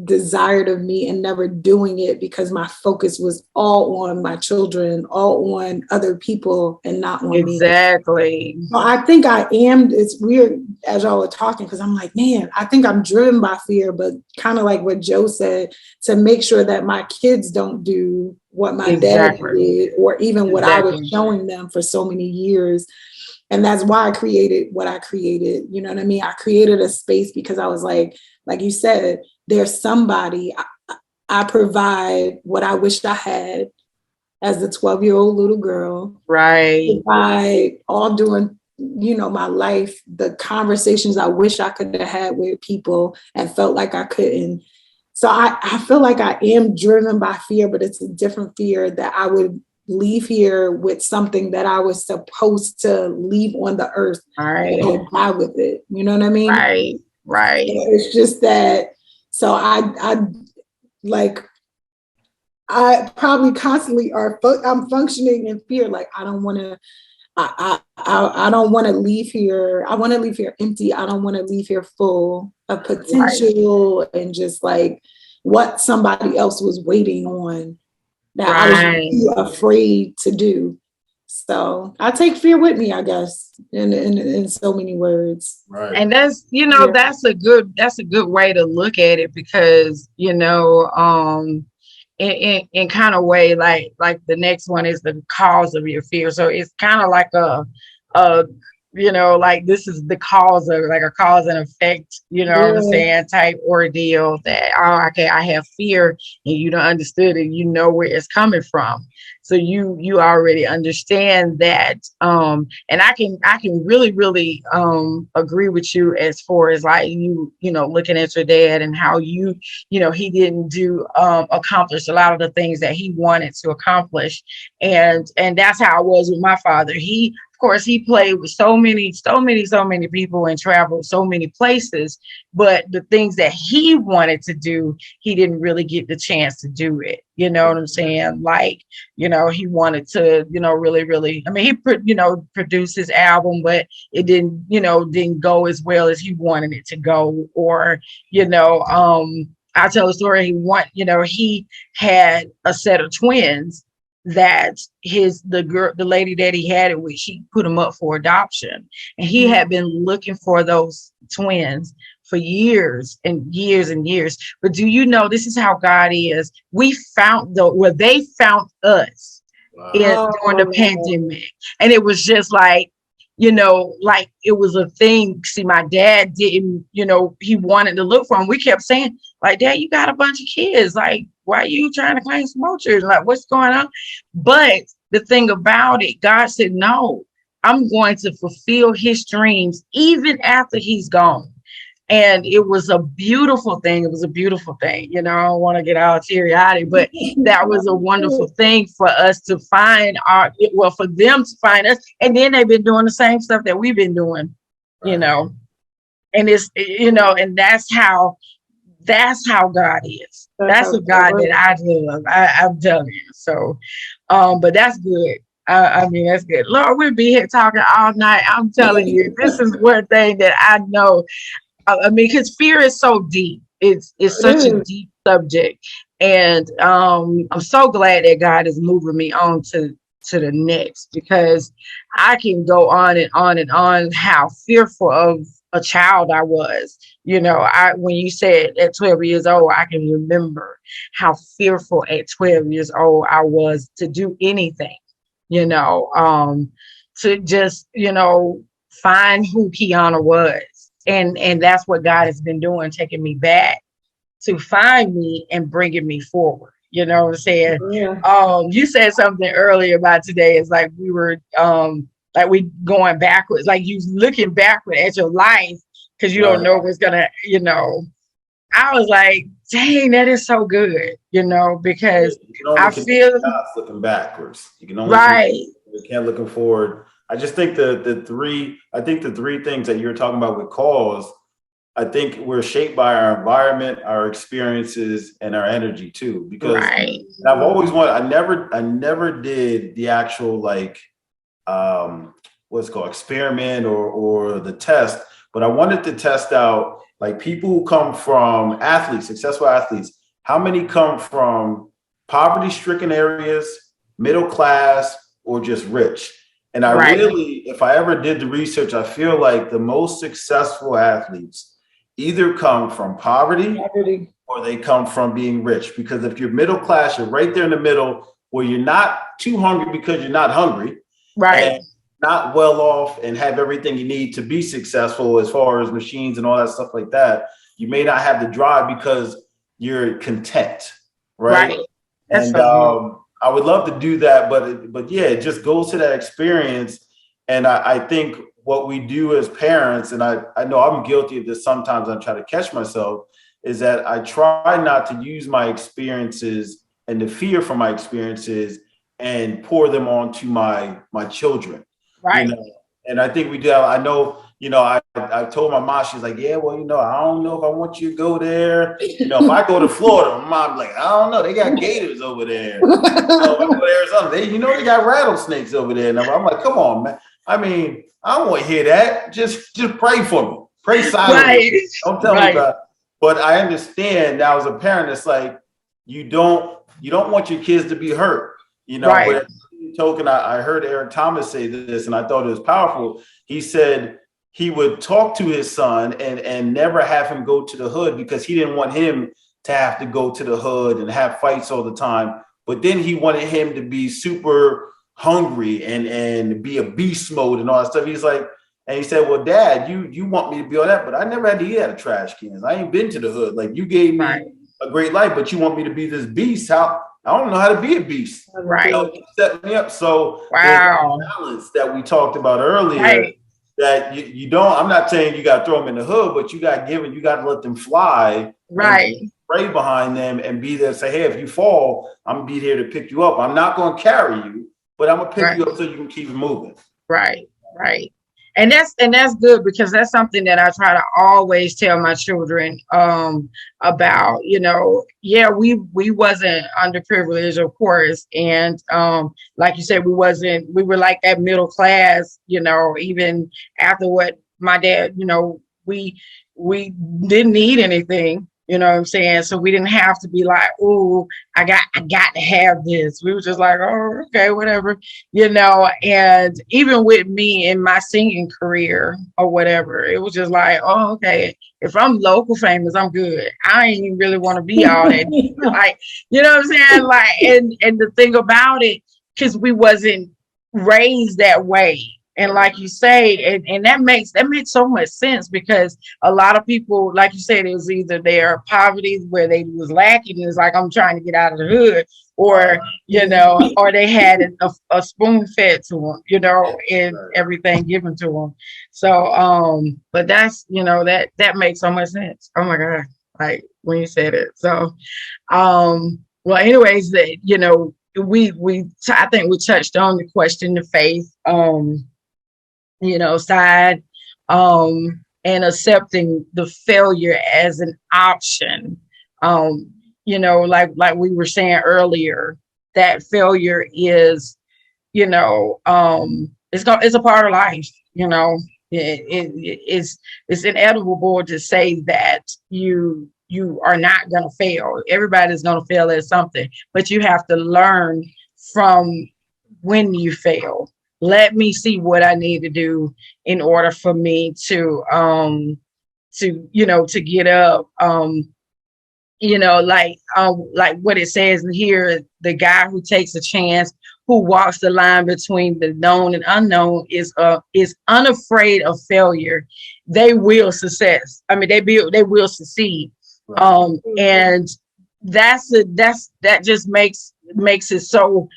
Speaker 3: desired of me and never doing it because my focus was all on my children, all on other people and not on me.
Speaker 1: Exactly.
Speaker 3: So I think I am, it's weird as y'all were talking because I'm like, man, I think I'm driven by fear, but kind of like what Joe said, to make sure that my kids don't do what my dad did or even what I was showing them for so many years. And that's why I created what I created. You know what I mean? I created a space because I was like you said, there's somebody, I provide what I wished I had as a 12-year-old little girl.
Speaker 1: Right.
Speaker 3: By all doing, my life, the conversations I wish I could have had with people and felt like I couldn't. So I feel like I am driven by fear, but it's a different fear that I would leave here with something that I was supposed to leave on the earth and die with it. You know what I mean?
Speaker 1: Right.
Speaker 3: It's just that. So I probably constantly I'm functioning in fear. Like I don't want to. I don't want to leave here. I want to leave here empty. I don't want to leave here full of potential and just like what somebody else was waiting on that I was really afraid to do. So I take fear with me, I guess, in so many words.
Speaker 4: Right.
Speaker 1: And that's, that's a good way to look at it because, in kind of way, like the next one is the cause of your fear. So it's kind of like like this is the cause of like a cause and effect, what I'm saying, type ordeal that, I have fear and you don't understood it, where it's coming from. So you already understand that. And I can really agree with you as far as like looking at your dad and how he didn't accomplish a lot of the things that he wanted to accomplish. And that's how I was with my father. Of course, he played with so many people and traveled so many places, but the things that he wanted to do, he didn't really get the chance to do it. You know what I'm saying? Like, he wanted to, really, I mean, he produced his album, but it didn't go as well as he wanted it to go. Or, I tell a story. He had a set of twins that the lady that he had it with, she put him up for adoption, and he had been looking for those twins for years and years and years. But do you know, this is how God is. They found us during the pandemic, and it was just like, like it was a thing. See, my dad didn't, he wanted to look for him. We kept saying, like, Dad, you got a bunch of kids. Like, why are you trying to claim some more children? Like, what's going on? But the thing about it, God said, no, I'm going to fulfill his dreams even after he's gone. And it was a beautiful thing. It was a beautiful thing. I don't want to get all teary-eyed, but that was a wonderful thing for us to find for them to find us. And then they've been doing the same stuff that we've been doing, and it's, and that's how God is. That's the God that I love. I'm telling you. So, but that's good. I mean, that's good. Lord, we'll be here talking all night. I'm telling you, this is one thing that I know. I mean, because fear is so deep. It's such a deep subject. And I'm so glad that God is moving me on to the next, because I can go on and on and on how fearful of a child I was. When you said at 12 years old, I can remember how fearful at 12 years old I was to do anything, to just, find who Kiana was. And that's what God has been doing, taking me back to find me and bringing me forward. You know what I'm saying? Yeah. You said something earlier about today. It's like we were like we going backwards, like you looking backward at your life because you don't know what's gonna, I was like, dang, that is so good, because I feel
Speaker 4: looking backwards. You can only you can't looking forward. I just think the three things that you're talking about with cause, I think we're shaped by our environment, our experiences, and our energy too. Because I've always wanted, I never did the actual what's it called, experiment or the test, but I wanted to test out like people who come from athletes, successful athletes, how many come from poverty-stricken areas, middle class, or just rich. And I really, if I ever did the research, I feel like the most successful athletes either come from poverty or they come from being rich. Because if you're middle class, you're right there in the middle where you're not too hungry because you're not hungry. And not well off and have everything you need to be successful as far as machines and all that stuff like that. You may not have the drive because you're content. Right. And I would love to do that, but yeah, it just goes to that experience. And I think what we do as parents, and I know I'm guilty of this sometimes, I'm trying to catch myself, is that I try not to use my experiences and the fear from my experiences and pour them onto my children. And I think we do. I know, I told my mom, she's like, yeah, well, I don't know if I want you to go there. If I go to Florida, my mom's like, I don't know. They got gators over there. If I go to Arizona, they got rattlesnakes over there. And I'm like, come on, man. I mean, I don't want to hear that. Just pray for me. Pray silently. Don't tell me about it. But I understand now as a parent, it's like, you don't want your kids to be hurt, but token, I heard Eric Thomas say this, and I thought it was powerful. He said he would talk to his son and never have him go to the hood because he didn't want him to have to go to the hood and have fights all the time. But then he wanted him to be super hungry and be a beast mode and all that stuff. He's like, and he said, well, Dad, you want me to be all that, but I never had to eat out of trash cans. I ain't been to the hood. Like, you gave me a great life, but you want me to be this beast. I don't know how to be a beast.
Speaker 1: Right.
Speaker 4: You know, you set me up. So
Speaker 1: Wow.
Speaker 4: there's that balance that we talked about earlier.
Speaker 1: Right.
Speaker 4: That you don't, I'm not saying you got to throw them in the hood, but you got to let them fly.
Speaker 1: Right.
Speaker 4: Pray behind them and be there. Say, hey, if you fall, I'm going to be here to pick you up. I'm not going to carry you, but I'm going to pick you up so you can keep it moving.
Speaker 1: Right. Right. And that's good, because that's something that I try to always tell my children about, you know. Yeah, we wasn't underprivileged, of course. And like you said, we were like that middle class, you know, even after what my dad, you know, we didn't need anything. You know what I'm saying? So we didn't have to be like, oh, I got to have this. We were just like, oh, okay, whatever, you know. And even with me in my singing career or whatever, it was just like, oh, okay, if I'm local famous, I'm good. I ain't even really want to be all that. Like, you know what I'm saying? Like, and the thing about it, because we wasn't raised that way. And like you say, and that makes so much sense, because a lot of people, like you said, it was either their poverty where they was lacking. It's like, I'm trying to get out of the hood, or, you know, or they had a spoon fed to them, you know, and everything given to them. So, but that's, you know, that makes so much sense. Oh my God. Like when you said it. So, well, anyways, that, you know, I think we touched on the question of faith, you know, side, and accepting the failure as an option. You know, like we were saying earlier, that failure is, you know, it's a part of life. You know, it's inevitable to say that you are not going to fail. Everybody's going to fail at something, but you have to learn from when you fail. Let me see what I need to do in order for me to you know, to get up. You know, like what it says here, the guy who takes a chance, who walks the line between the known and unknown, is unafraid of failure. They will success. I mean, they will succeed. Right. And that just makes it so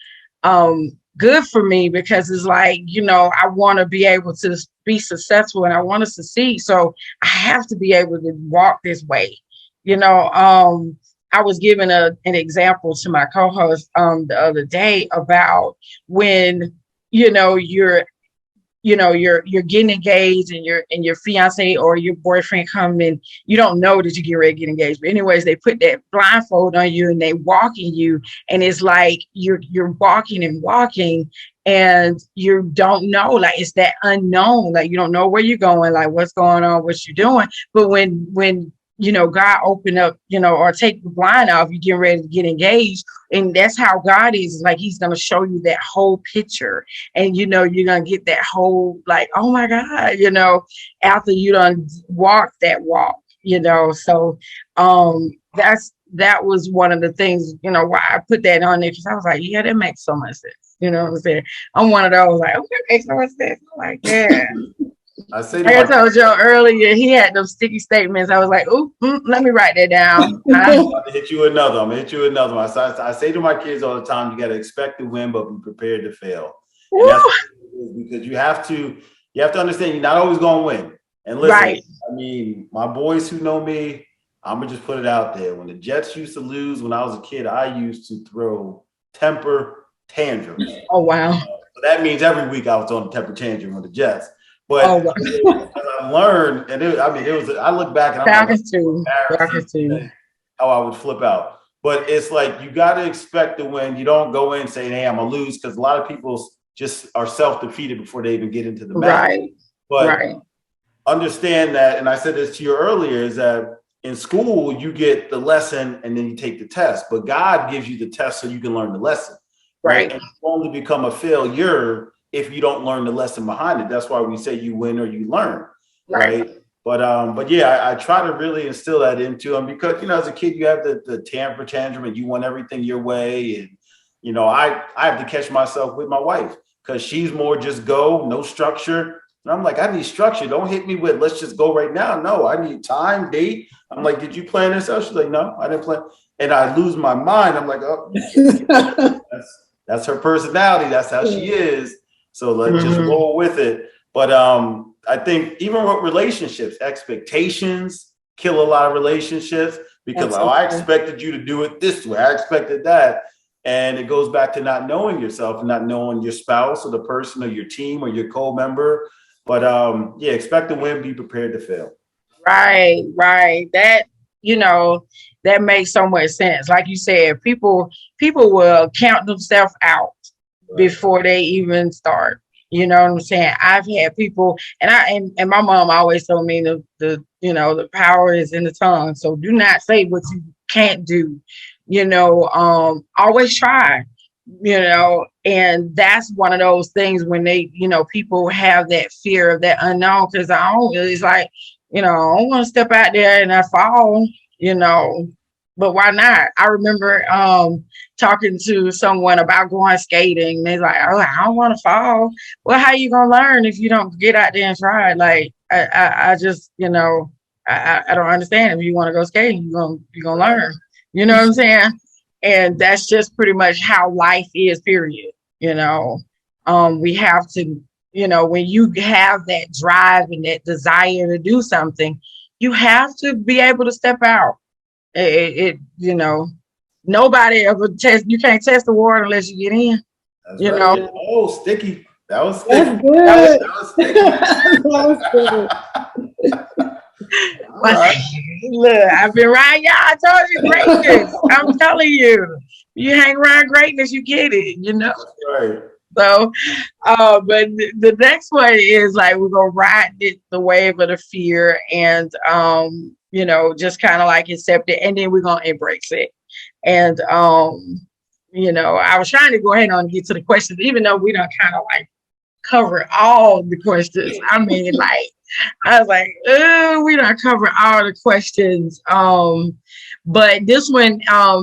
Speaker 1: good for me, because it's like, you know, I want to be able to be successful and I want to succeed. So I have to be able to walk this way. You know, I was giving an example to my co-host the other day about when, you know, you're getting engaged, and your fiance or your boyfriend come in, you don't know that you get ready to get engaged. But anyways, they put that blindfold on you and they walking you, and it's like you're walking and walking, and you don't know, like, it's that unknown, like you don't know where you're going, like what's going on, what you're doing. But when you know, God open up, you know, or take the blind off, you get ready to get engaged. And that's how God is. Like, he's going to show you that whole picture. And, you know, you're going to get that whole, like, oh my God, you know, after you done walk that walk, you know. So that was one of the things, you know, why I put that on there, because I was like, yeah, that makes so much sense. You know what I'm saying? I'm one of those, like, okay, that makes so much sense. I'm like, yeah. I told Joe earlier, he had those sticky statements. I was like, let me write that down.
Speaker 4: I'm going to hit you another one. I say to my kids all the time, you got to expect to win, but be prepared to fail. And that's because you have to understand, you're not always going to win. And listen, right. I mean, my boys who know me, I'm going to just put it out there. When the Jets used to lose, when I was a kid, I used to throw temper tantrums.
Speaker 1: Oh, wow.
Speaker 4: So that means every week I was on a temper tantrum with the Jets. But I learned, and I look back and I'm like, how I would flip out. But it's like, you got to expect to win. You don't go in saying, hey, I'm going to lose, because a lot of people just are self-defeated before they even get into the match.
Speaker 1: Right.
Speaker 4: But understand that, and I said this to you earlier, is that in school, you get the lesson and then you take the test. But God gives you the test so you can learn the lesson. Right. And you only become a failure if you don't learn the lesson behind it. That's why we say you win or you learn, right? But yeah, I try to really instill that into them, because, you know, as a kid, you have the temper tantrum and you want everything your way. And, you know, I have to catch myself with my wife, because she's more just go, no structure. And I'm like, I need structure. Don't hit me with, let's just go right now. No, I need time, date. I'm like, did you plan this out? She's like, no, I didn't plan. and I lose my mind, I'm like, oh, that's her personality. That's how she is. So let's just roll with it. But I think even with relationships, expectations kill a lot of relationships because I expected you to do it this way. I expected that. And it goes back to not knowing yourself and not knowing your spouse or the person or your team or your co-member. But expect to win, be prepared to fail.
Speaker 1: Right. That, that makes so much sense. Like you said, people will count themselves out before they even start. You know what I'm saying? I've had people, and my mom always told me the power is in the tongue. So do not say what you can't do. Always try. And that's one of those things when they, people have that fear of that unknown, because it's like, I don't want to step out there and I fall, but why not? I remember talking to someone about going skating. They're like, oh, I don't want to fall. Well, how you going to learn if you don't get out there and try? Like, I just, I don't understand. If you want to go skating, you're going to learn. You know what I'm saying? And that's just pretty much how life is, period. We have to, when you have that drive and that desire to do something, you have to be able to step out. Nobody ever you can't test the water unless you get in.
Speaker 4: That's right. Oh, sticky. That was sticky.
Speaker 3: That's good.
Speaker 4: That was sticky.
Speaker 3: That was good.
Speaker 1: Right. Look, I've been around y'all. I told you greatness. I'm telling you, you hang around greatness, you get it,
Speaker 4: That's right.
Speaker 1: So, but the next one is like, we're going to ride the wave of the fear and, just kind of like accept it. And then we're going to embrace it. And, I was trying to go ahead and get to the questions, even though we don't kind of like cover all the questions. I mean, like, I was like, we don't cover all the questions. But this one,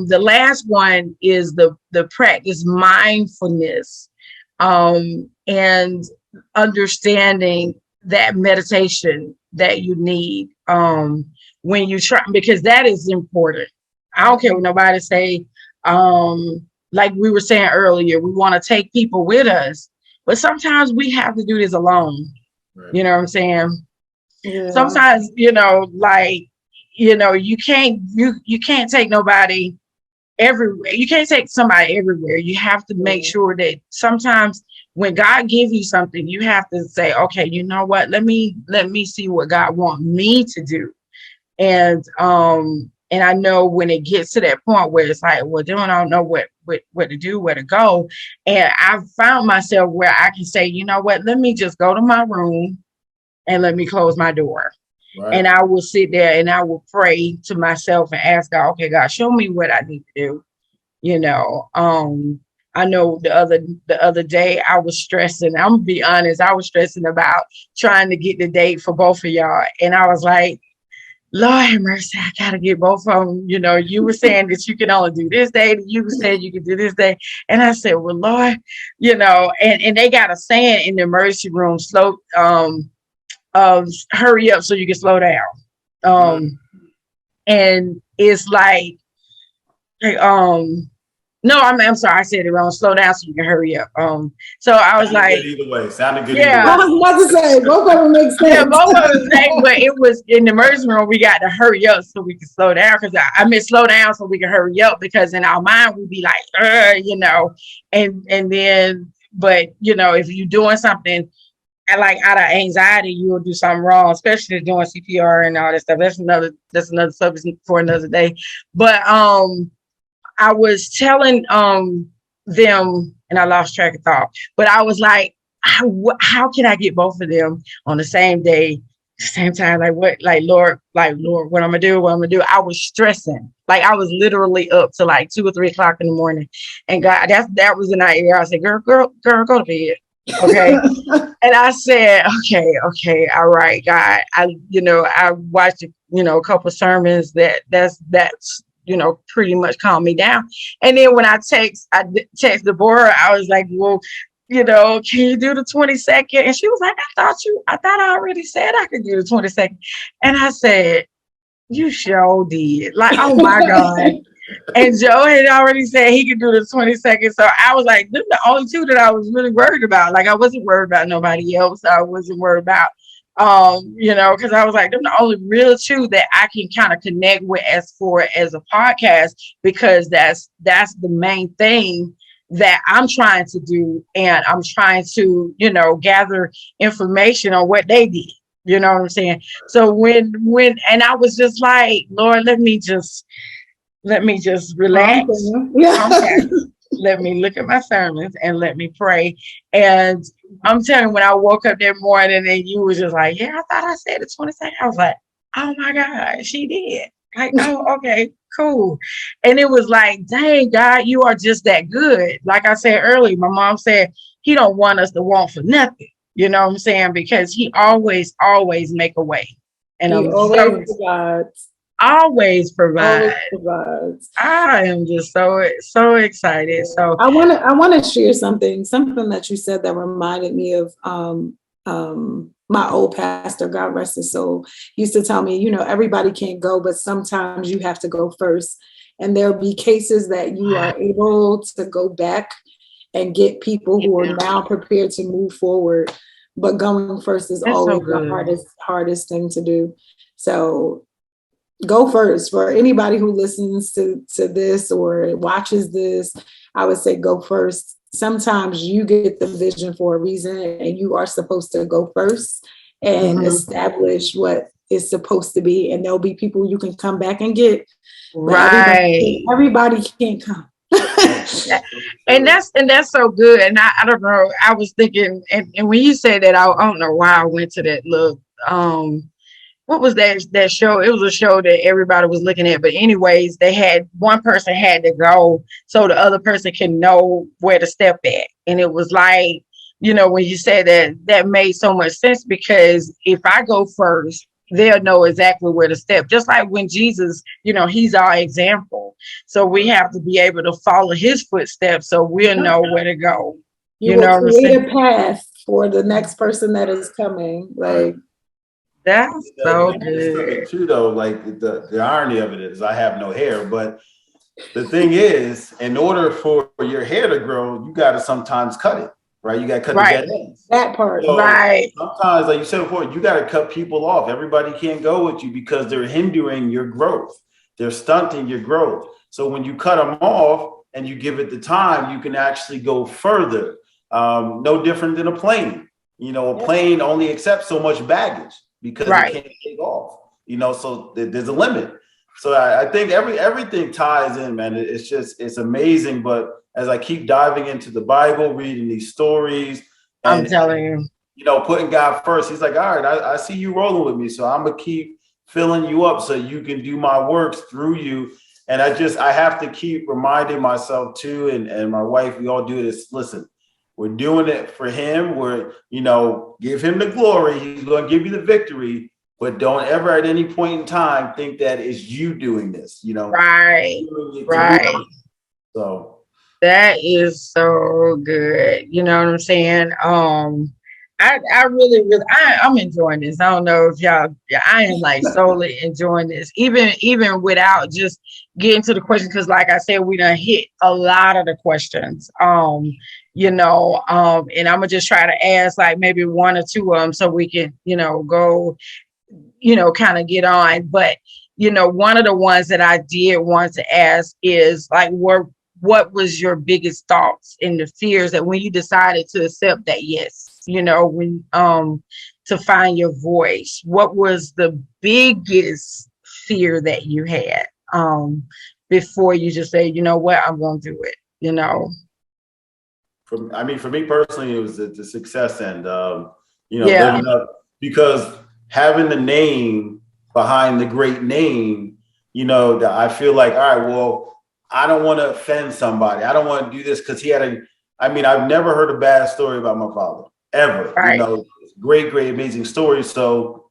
Speaker 1: the last one is the practice mindfulness. And understanding that meditation that you need when you try, because that is important. I don't care what nobody say. Like we were saying earlier, we want to take people with us, but sometimes we have to do this alone. Right. You know what I'm saying? Yeah. Sometimes, you can't take nobody everywhere. You can't take somebody everywhere. You have to make sure that sometimes when God gives you something, you have to say, okay, you know what? Let me see what God wants me to do. And I know when it gets to that point where it's like, well, then I don't know what to do, where to go. And I've found myself where I can say, you know what? Let me just go to my room and let me close my door. Right. And I will sit there and I will pray to myself and ask God, okay, God, show me what I need to do. I know the other day I was stressing. I'm gonna be honest, I was stressing about trying to get the date for both of y'all. And I was like, Lord have mercy, I gotta get both of them. You were saying that you can only do this day, you said you could do this day. And I said, well, Lord, and they got a saying in the emergency room, hurry up so you can slow down. And it's like, no, I'm sorry, I said it wrong. Slow down so you can hurry up. So I was like,
Speaker 4: either way, sounded good.
Speaker 1: Yeah,
Speaker 3: I was about to say both of them make sense.
Speaker 1: Yeah, both of them make, but it was in the emergency room. We got to hurry up so we can slow down, because I meant slow down so we can hurry up, because in our mind we'd be like, and then, but if you're doing something like out of anxiety, you will do something wrong, especially doing CPR and all that stuff. That's another subject for another day. But I was telling them, and I lost track of thought, but I was like, how can I get both of them on the same day, same time? Lord, what I'm gonna do? I was stressing. Like I was literally up to like 2 or 3 o'clock in the morning, and God, that was the night where I said, girl, go to bed. Okay. And I said, okay, all right, God. I watched a couple sermons that's pretty much calmed me down. And then when I text Debōrah, I was like, well, can you do the 22nd? And she was like, I thought I already said I could do the 22nd. And I said, you sure did. Like, oh my God. And Joe had already said he could do the 20 seconds. So I was like, them the only two that I was really worried about. Like I wasn't worried about nobody else. I wasn't worried about because I was like, them the only real two that I can kind of connect with as a podcast, because that's the main thing that I'm trying to do. And I'm trying to, gather information on what they did. You know what I'm saying? So when and I was just like, Lord, let me just relax.
Speaker 3: Yeah.
Speaker 1: Let me look at my sermons and let me pray. And I'm telling you, when I woke up that morning and you was just like, yeah, I thought I said it 20 seconds. I was like, oh my God, she did. Like, oh, okay, cool. And it was like, dang, God, you are just that good. Like I said earlier, my mom said, he don't want us to want for nothing. You know what I'm saying? Because he always make a way. And
Speaker 3: He always provides.
Speaker 1: Always provides.
Speaker 3: Always provides.
Speaker 1: I am just so excited. So
Speaker 3: I want to share something that you said that reminded me of my old pastor, God rest his soul. He used to tell me, everybody can't go, but sometimes you have to go first. And there'll be cases that you are able to go back and get people who are now prepared to move forward. But going first is always the hardest thing to do. So go first. For anybody who listens to this or watches this, I would say go first. Sometimes you get the vision for a reason, and you are supposed to go first and establish what is supposed to be. And there'll be people you can come back and get.
Speaker 1: Right.
Speaker 3: Everybody can't come.
Speaker 1: and that's so good. And I don't know, I was thinking, and when you said that, I don't know why I went to that look. What was that show? It was a show that everybody was looking at. But anyways, one person had to go so the other person can know where to step at. And it was like, when you said that made so much sense, because if I go first, they'll know exactly where to step. Just like when Jesus, he's our example. So we have to be able to follow his footsteps so we'll know where to go.
Speaker 3: You know, create a path for the next person that is coming. Like,
Speaker 1: that's so good.
Speaker 4: Too, though, like the irony of it is I have no hair, but the thing is, in order for your hair to grow, you got to sometimes cut it, right? You got to cut the dead ends.
Speaker 3: That part,
Speaker 4: so
Speaker 1: right?
Speaker 4: Sometimes, like you said before, you got to cut people off. Everybody can't go with you because they're hindering your growth. They're stunting your growth. So when you cut them off and you give it the time, you can actually go further. No different than a plane. A plane only accepts so much baggage, because it can't take off, so there's a limit. So I think everything ties in, man. It's amazing. But as I keep diving into the Bible, reading these stories,
Speaker 1: I'm telling you,
Speaker 4: putting God first, he's like, all right, I see you rolling with me. So I'm going to keep filling you up so you can do my works through you. And I have to keep reminding myself too. And my wife, we all do this. Listen, we're doing it for him. We're, give him the glory. He's going to give you the victory, but don't ever at any point in time think that it's you doing this,
Speaker 1: Right.
Speaker 4: So
Speaker 1: that is so good. You know what I'm saying? I really, I'm enjoying this. I don't know if y'all, I am like solely enjoying this, even without just getting to the question. Cause like I said, we done hit a lot of the questions, and I'm gonna just try to ask like maybe one or two of them so we can, go, kind of get on. But, one of the ones that I did want to ask is like, what was your biggest thoughts and the fears that when you decided to accept that yes, when to find your voice, what was the biggest fear that you had before you just say, you know what, I'm gonna do it,
Speaker 4: For me personally, it was the success and living up, because having the name behind the great name, that I feel like, all right, well, I don't want to offend somebody. I don't want to do this because he had I've never heard a bad story about my father, ever.
Speaker 1: Right.
Speaker 4: Great, amazing story. So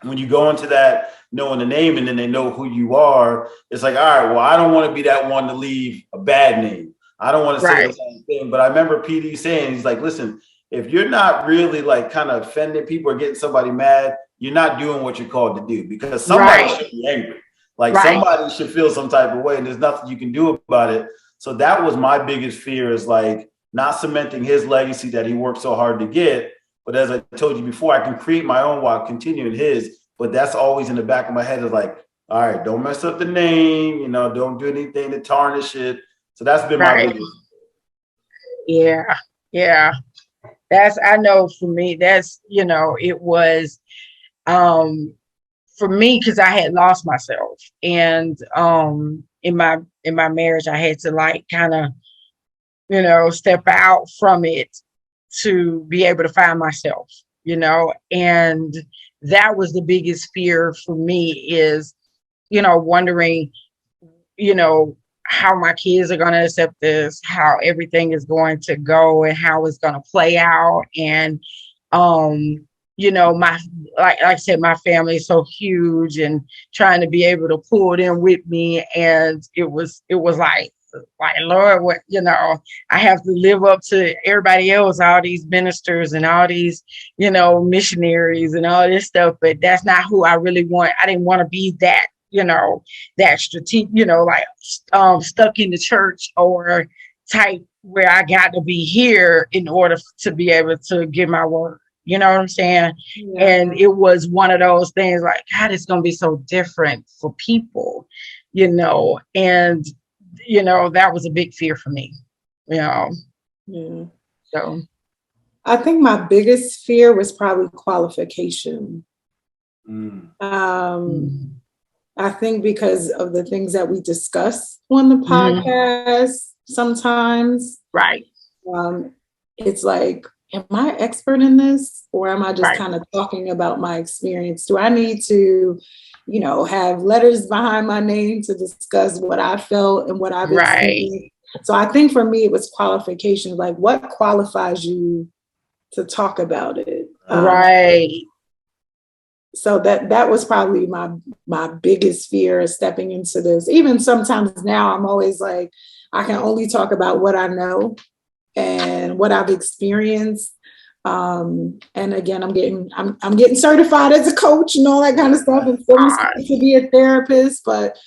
Speaker 4: when you go into that, knowing the name and then they know who you are, it's like, all right, well, I don't want to be that one to leave a bad name. I don't want to say the same thing. But I remember PD saying, he's like, listen, if you're not really like kind of offending people or getting somebody mad, you're not doing what you're called to do, because somebody should be angry. Like
Speaker 1: Right.
Speaker 4: somebody should feel some type of way, and there's nothing you can do about it. So that was my biggest fear, is like not cementing his legacy that he worked so hard to get. But as I told you before, I can create my own while continuing his. But that's always in the back of my head, is like, all right, don't mess up the name, you know, don't do anything to tarnish it. So that's been my
Speaker 1: Right.
Speaker 4: biggest.
Speaker 1: Yeah. Yeah. I know for me, it was, for me, because I had lost myself, and in my marriage, I had to like kind of step out from it to be able to find myself, and that was the biggest fear for me, is wondering how my kids are going to accept this, how everything is going to go, and how it's going to play out. And my, like I said, my family is so huge, and trying to be able to pull them with me. And it was like, Lord, what, I have to live up to everybody else, all these ministers and all these, missionaries and all this stuff. But that's not who I really want. I didn't want to be that, that strategic, stuck in the church or type, where I got to be here in order to be able to give my word. You know what I'm saying? Yeah. And it was one of those things like, God, it's going to be so different for people, and, that was a big fear for me,
Speaker 3: Yeah.
Speaker 1: So
Speaker 3: I think my biggest fear was probably qualification. I think because of the things that we discuss on the podcast sometimes.
Speaker 1: Right.
Speaker 3: It's like, am I expert in this, or am I just kind of talking about my experience? Do I need to, have letters behind my name to discuss what I felt and what I've experienced? So I think for me, it was qualification. Like, what qualifies you to talk about it?
Speaker 1: Right.
Speaker 3: So that was probably my biggest fear, stepping into this. Even sometimes now, I'm always like, I can only talk about what I know and what I've experienced. And again, I'm getting certified as a coach and all that kind of stuff, and still to be a therapist. But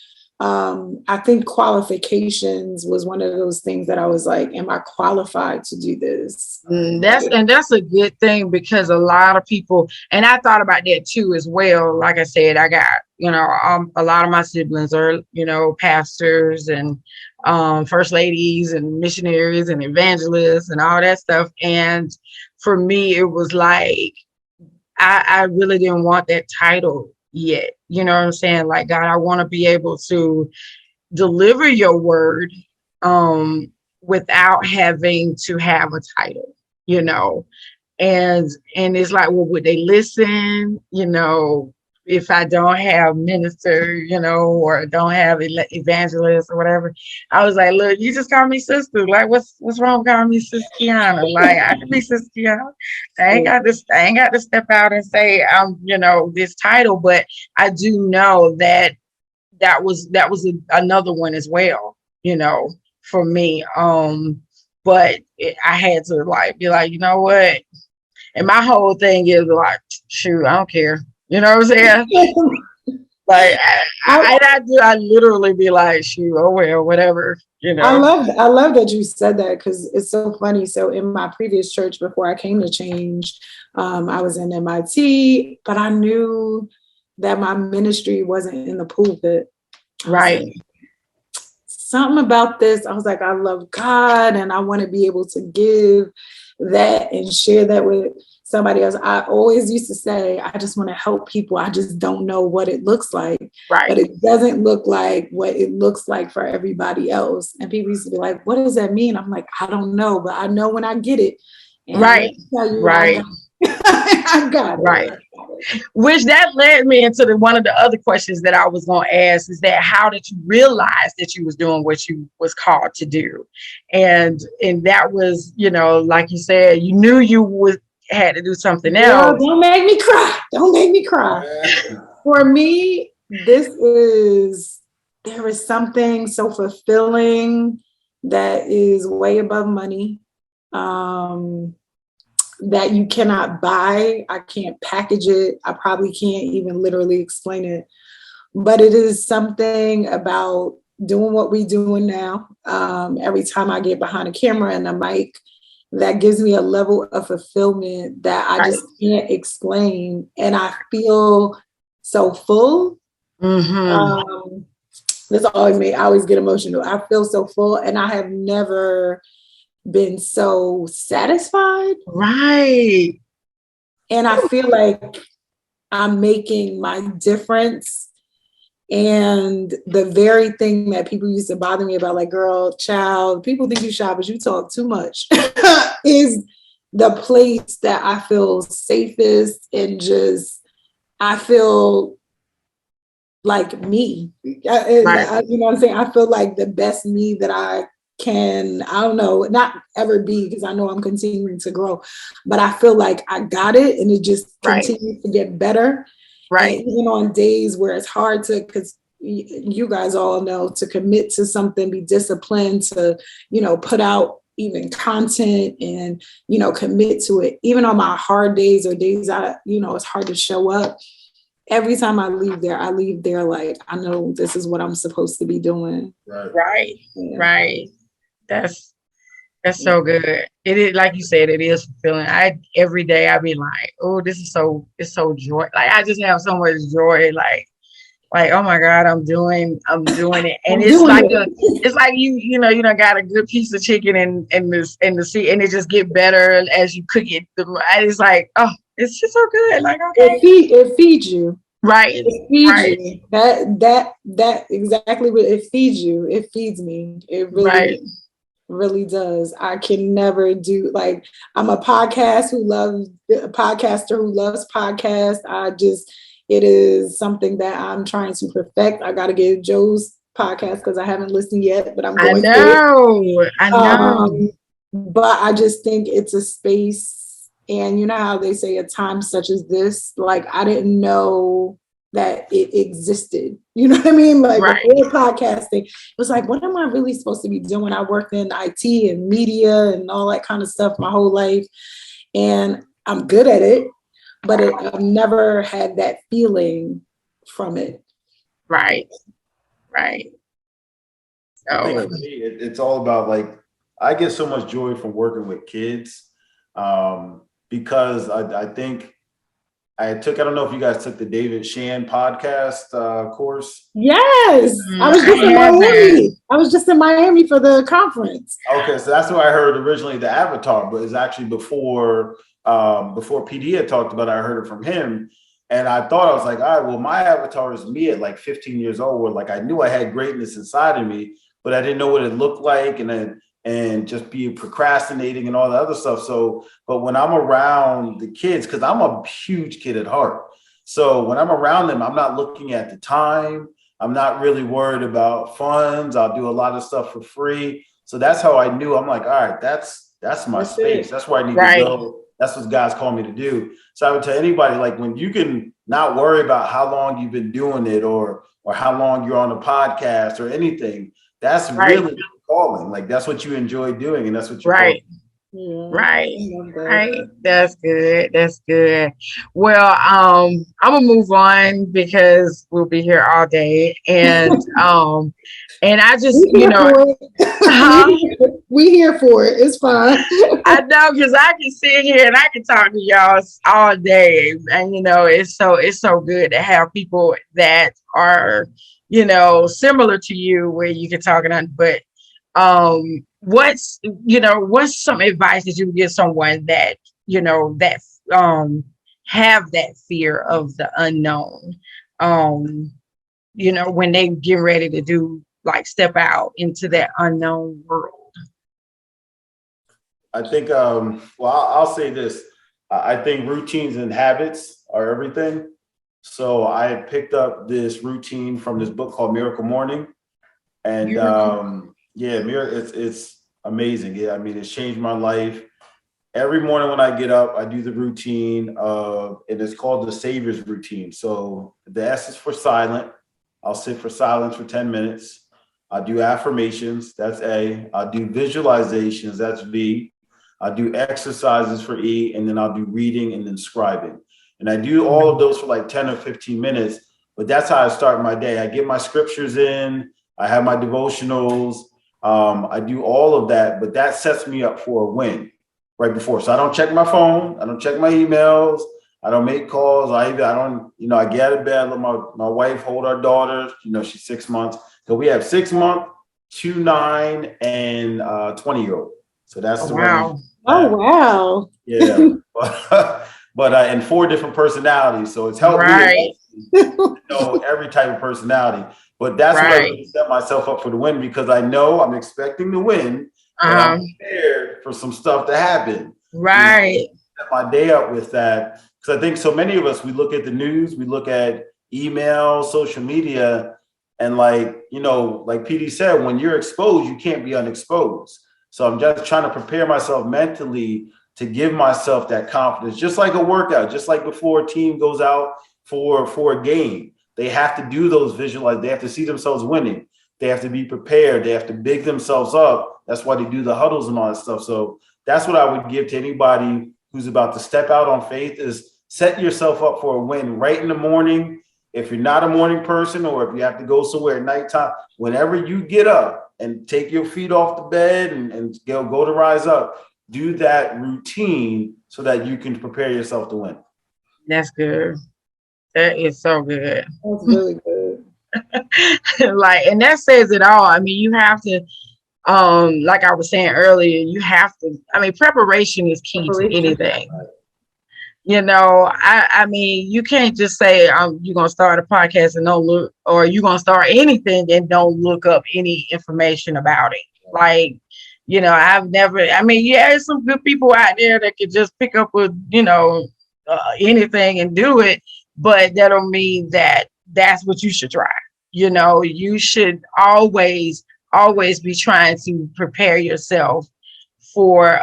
Speaker 3: I think qualifications was one of those things that I was like, am I qualified to do this?
Speaker 1: That's a good thing, because a lot of people, and I thought about that too as well. Like I said, I got, a lot of my siblings are, pastors and first ladies and missionaries and evangelists and all that stuff. And for me, it was like, I really didn't want that title yet. You know what I'm saying? Like, God, I want to be able to deliver your word without having to have a title, and it's like, well, would they listen, if I don't have minister, or don't have evangelist or whatever? I was like, look, you just call me sister. Like, what's wrong with calling me Sister Kiana? Like, I can be Sister Kiana. I ain't got to step out and say I'm, this title, but I do know that was another one as well, for me. But I had to like be like, you know what? And my whole thing is like, shoot, I don't care. You know what I'm saying? Like I literally be like, shoot, oh well, whatever.
Speaker 3: I love that you said that, because it's so funny. So in my previous church before I came to Change, I was in MIT, but I knew that my ministry wasn't in the pulpit.
Speaker 1: Right.
Speaker 3: Something about this, I was like, I love God and I want to be able to give that and share that with somebody else. I always used to say, I just want to help people. I just don't know what it looks like.
Speaker 1: Right.
Speaker 3: But it doesn't look like what it looks like for everybody else. And people used to be like, what does that mean? I'm like, I don't know, but I know when I get it. And
Speaker 1: right.
Speaker 3: Right. I got it.
Speaker 1: Right. Which that led me into one of the other questions that I was going to ask, is that how did you realize that you was doing what you was called to do? And that was, like you said, you knew you had to do something else.
Speaker 3: Don't make me cry. Don't make me cry. For me, there is something so fulfilling that is way above money. That you cannot buy. I can't package it. I probably can't even literally explain it. but it is something about doing what we're doing now. Every time I get behind a camera and a mic, that gives me a level of fulfillment that I just can't explain. And I feel so full. This always I always get emotional. I feel so full, and I have never been so satisfied.
Speaker 1: Right.
Speaker 3: And I feel like I'm making my difference. And the very thing that people used to bother me about, like, girl, child, people think you shy, but you talk too much, is the place that I feel safest, and just, I feel like me. Right. You know what I'm saying? I feel like the best me that I can, I don't know, not ever be, because I know I'm continuing to grow, but I feel like I got it, and it just continues to get better. Right. And even on days where it's hard to, because you guys all know, to commit to something, be disciplined to, put out even content and, commit to it. Even on my hard days, or days it's hard to show up. Every time I leave there like, I know this is what I'm supposed to be doing.
Speaker 1: Right. Right. That's so good. It is, like you said, it is fulfilling. Every day I be like, oh, it's so joy. Like, I just have so much joy. Like, oh my God, I'm doing it. And it's like you done got a good piece of chicken in the sea, and it just get better as you cook it. It's like, oh, it's just so good. Like, okay.
Speaker 3: It feeds you.
Speaker 1: Right.
Speaker 3: It feeds you. That exactly what it feeds you. It feeds me. It really does. I can never do, like, I'm a podcaster who loves podcasts. It is something that I'm trying to perfect. I got to get Joe's podcast because I haven't listened yet, but I'm going to. I know. But I just think it's a space, and you know how they say a time such as this, like, I didn't know that it existed. You know what I mean? Like, before podcasting, it was like, what am I really supposed to be doing? I worked in IT and media and all that kind of stuff my whole life, and I'm good at it, but I've never had that feeling from it.
Speaker 1: Right. So,
Speaker 4: I think for me, it's all about, like, I get so much joy from working with kids, because I think I don't know if you guys took the David Shan podcast course.
Speaker 3: Yes. I was just in Miami for the conference.
Speaker 4: Okay, so that's what I heard originally, the avatar, but it's actually before PD had talked about it. I heard it from him. And I thought, I was like, all right, well, my avatar is me at like 15 years old, where, like, I knew I had greatness inside of me, but I didn't know what it looked like, and just be procrastinating and all the other stuff. So, but when I'm around the kids, because I'm a huge kid at heart. So when I'm around them, I'm not looking at the time. I'm not really worried about funds. I'll do a lot of stuff for free. So that's how I knew. I'm like, all right, that's my space. That's where I need to go. That's what God's called me to do. So I would tell anybody, like, when you can not worry about how long you've been doing it, or how long you're on a podcast or anything, that's really calling. Like, that's what you enjoy doing, and that's what you're
Speaker 1: Right. That's good. Well, I'm gonna move on because we'll be here all day, and I just,
Speaker 3: we here for it. It's fine.
Speaker 1: I know, because I can sit here and I can talk to y'all all day, and it's so good to have people that are similar to you, where you can talk on. But what's some advice that you would give someone that have that fear of the unknown, when they get ready to do, like, step out into that unknown world?
Speaker 4: I think, I'll say this. I think routines and habits are everything. So I picked up this routine from this book called Miracle Morning. And it's amazing. Yeah, I mean, it's changed my life. Every morning when I get up, I do the routine and it's called the Savior's routine. So the S is for silent. I'll sit for silence for 10 minutes. I do affirmations. That's A. I'll do visualizations. That's V. I'll do exercises for E, and then I'll do reading and then scribing. And I do all of those for like 10 or 15 minutes. but that's how I start my day. I get my scriptures in, I have my devotionals, I do all of that, but that sets me up for a win right before. So I don't check my phone, I don't check my emails, I don't make calls. I don't, I get out of bed, let my wife hold our daughter. She's 6 months. So we have 6 month, 2, 9, and 20-year-old. So that's the
Speaker 1: wow.
Speaker 3: Oh, wow.
Speaker 4: Yeah. but and 4 different personalities. So it's helped me to know every type of personality. But that's what I really set myself up for the win, because I know I'm expecting to win, and I'm prepared for some stuff to happen.
Speaker 1: Right.
Speaker 4: Set my day up with that. Because I think so many of us, we look at the news, we look at email, social media, and like PD said, when you're exposed, you can't be unexposed. So I'm just trying to prepare myself mentally to give myself that confidence, just like a workout, just like before a team goes out for a game. They have to do those visualize. They have to see themselves winning. They have to be prepared. They have to big themselves up. That's why they do the huddles and all that stuff. So that's what I would give to anybody who's about to step out on faith, is set yourself up for a win right in the morning. If you're not a morning person, or if you have to go somewhere at nighttime, whenever you get up and take your feet off the bed and go to rise up, do that routine so that you can prepare yourself to win.
Speaker 1: That's good. That is so good.
Speaker 3: That's really good.
Speaker 1: And that says it all. I mean, you have to, like I was saying earlier, you have to, preparation is key to anything. I mean, you can't just say you're going to start a podcast and don't look, or you're going to start anything and don't look up any information about it. There's some good people out there that could just pick up with, anything and do it, but that don't mean that that's what you should try. You should always be trying to prepare yourself for,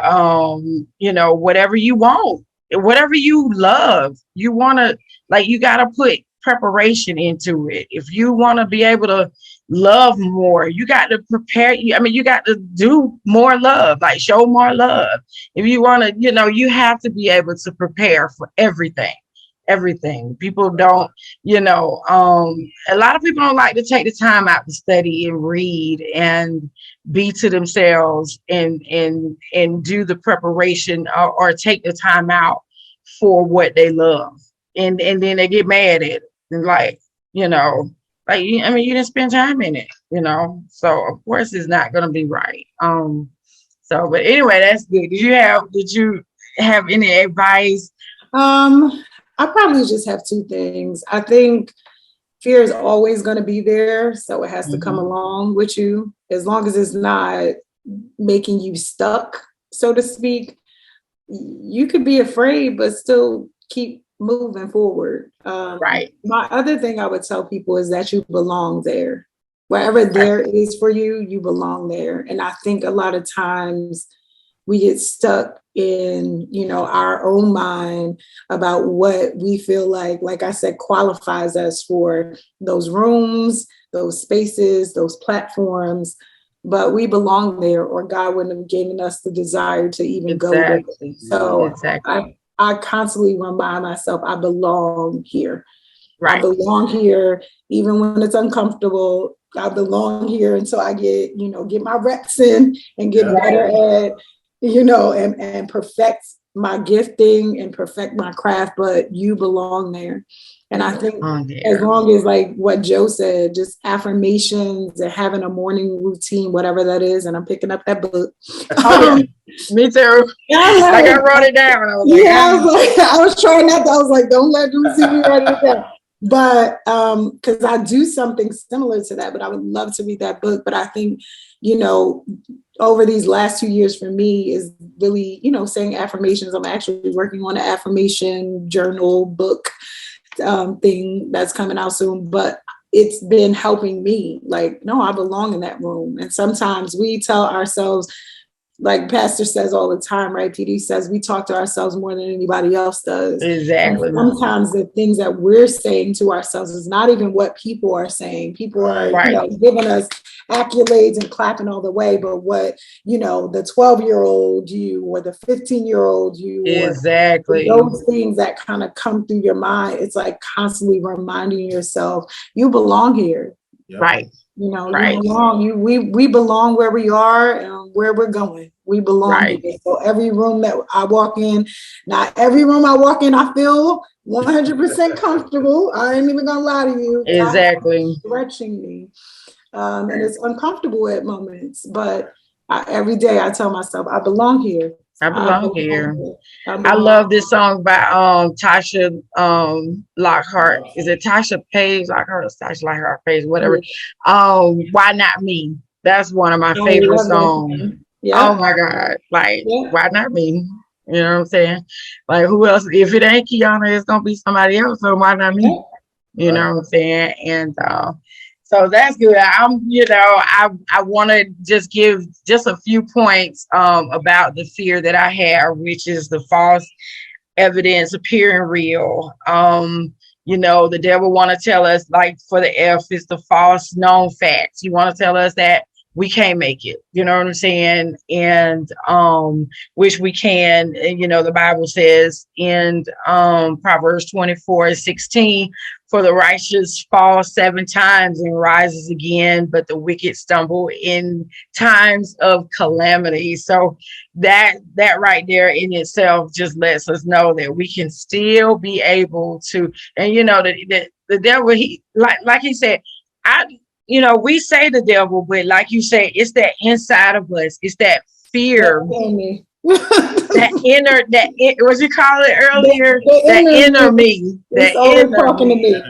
Speaker 1: whatever you want. Whatever you love, you got to put preparation into it. If you want to be able to love more, you got to prepare. You got to do more love, show more love. If you want to, you have to be able to prepare for everything. People don't, a lot of people don't like to take the time out to study and read and be to themselves and do the preparation or take the time out for what they love. And then they get mad at it. And you didn't spend time in it, so of course it's not going to be right. But anyway, that's good. Did you have any advice?
Speaker 3: I probably just have 2 things. I think fear is always going to be there. So it has to come along with you, as long as it's not making you stuck, so to speak. You could be afraid, but still keep moving forward.
Speaker 1: Right.
Speaker 3: My other thing I would tell people is that you belong there. Wherever there is for you, you belong there. And I think a lot of times we get stuck in, our own mind about what we feel like I said, qualifies us for those rooms, those spaces, those platforms, but we belong there, or God wouldn't have given us the desire to even go there. So I constantly remind myself, I belong here. Right. I belong here, even when it's uncomfortable. I belong here until I get my reps in and get better at, and perfect my gifting and perfect my craft, but you belong there. And I think as long as, like what Joe said, just affirmations and having a morning routine, whatever that is, and I'm picking up that book.
Speaker 1: Me too. I wrote it down.
Speaker 3: I was trying not to. I was like, don't let them see me write it down. But because I do something similar to that, but I would love to read that book. But I think, over these last 2 years for me is really, saying affirmations. I'm actually working on an affirmation journal book thing that's coming out soon, but it's been helping me. No, I belong in that room. And sometimes we tell ourselves, like Pastor says all the time, right? PD says we talk to ourselves more than anybody else does.
Speaker 1: Exactly.
Speaker 3: And sometimes the things that we're saying to ourselves is not even what people are saying. People are, giving us accolades and clapping all the way, but what, the 12-year-old you or the 15-year-old you,
Speaker 1: exactly,
Speaker 3: or those things that kind of come through your mind, it's like constantly reminding yourself you belong here.
Speaker 1: Right.
Speaker 3: You belong. We belong where we are and where we're going. We belong here. So every room that I walk in, not every room I walk in, I feel 100% comfortable. I ain't even gonna lie to you.
Speaker 1: Exactly.
Speaker 3: Stretching me. And it's uncomfortable at moments, but every day I tell myself I belong here.
Speaker 1: I belong here. I love this song by Tasha Lockhart. Is it Tasha Page Lockhart or Tasha Lockhart Page? Whatever. Why Not Me? That's one of my favorite songs. Yeah. Oh my God. Like, why not me? You know what I'm saying? Like, who else? If it ain't Kiana, it's gonna be somebody else. So why not me? You know what I'm saying? And so that's good. I want to just give just a few points about the fear that I have, which is the false evidence appearing real. The devil want to tell us, like for the F, it's the false known facts. You want to tell us that we can't make it, you know what I'm saying? And which we can, the Bible says in Proverbs 24:16, for the righteous fall 7 times and rises again, but the wicked stumble in times of calamity. So that right there in itself just lets us know that we can still be able to, and the devil, he like he said, we say the devil, but like you say, it's that inside of us. It's that fear, that inner, what you call it earlier, that inner me, that inner me.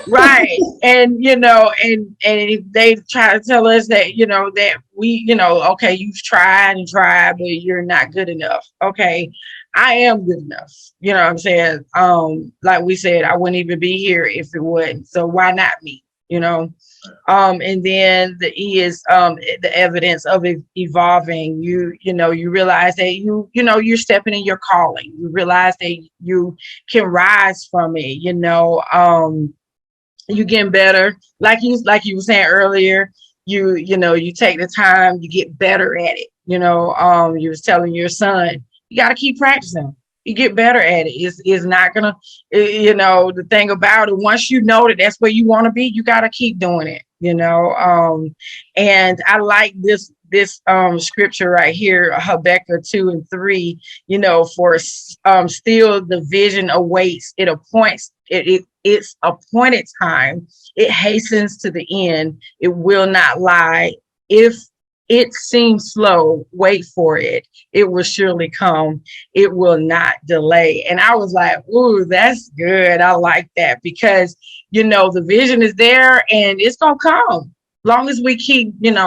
Speaker 1: Right. And, and if they try to tell us that, that we, okay, you've tried, but you're not good enough. Okay. I am good enough. You know what I'm saying? Like we said, I wouldn't even be here if it wasn't. So why not me? And then the E is the evidence of evolving. You realize that you're stepping in your calling. You realize that you can rise from it. You getting better. Like you were saying earlier, you take the time, you get better at it. You was telling your son, you got to keep practicing. You get better at it. It's not gonna, the thing about it, once you know that that's where you want to be, you got to keep doing it, and I like this scripture right here, Habakkuk 2:3, for still the vision awaits. It appoints it's appointed time. It hastens to the end. It will not lie. If it seems slow, wait for it. It will surely come. It will not delay. And I was like, ooh, that's good. I like that because, the vision is there and it's going to come. Long as we keep doing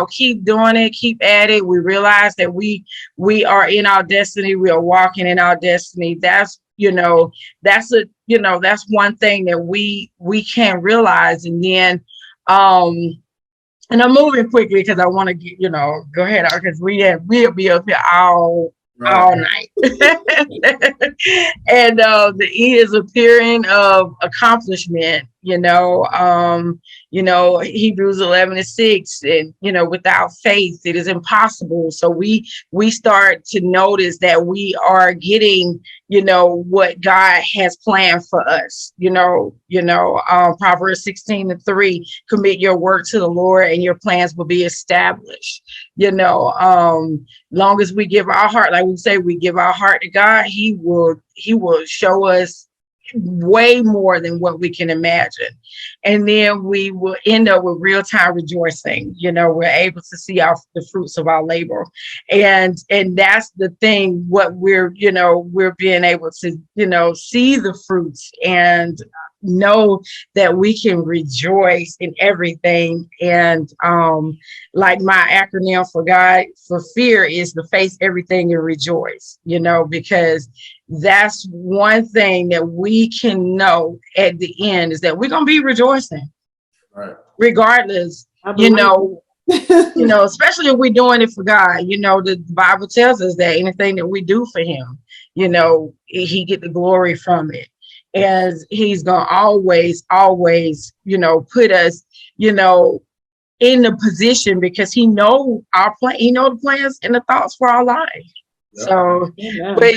Speaker 1: it, keep at it. We realize that we are in our destiny. We are walking in our destiny. That's one thing that we can realize. And then, and I'm moving quickly because I want to get, go ahead, because we'll be up here all night. And the E is appearing of accomplishment, Hebrews 11:6, and without faith it is impossible. So we start to notice that we are getting what God has planned for us. Proverbs 16:3, commit your work to the Lord and your plans will be established. Long as we give our heart, like we say, we give our heart to God, he will show us way more than what we can imagine. And then we will end up with real-time rejoicing. We're able to see the fruits of our labor. And that's the thing, what we're being able to, see the fruits and know that we can rejoice in everything. And like my acronym for fear is to face everything and rejoice, because that's one thing that we can know at the end is that we're going to be rejoicing. Right. Regardless, You know, especially if we're doing it for God. You know, the Bible tells us that anything that we do for him, you know, he get the glory from it. And he's gonna always, you know, put us, you know, in the position because he know our plan, he know the plans and the thoughts for our life. Yeah. So, yeah. But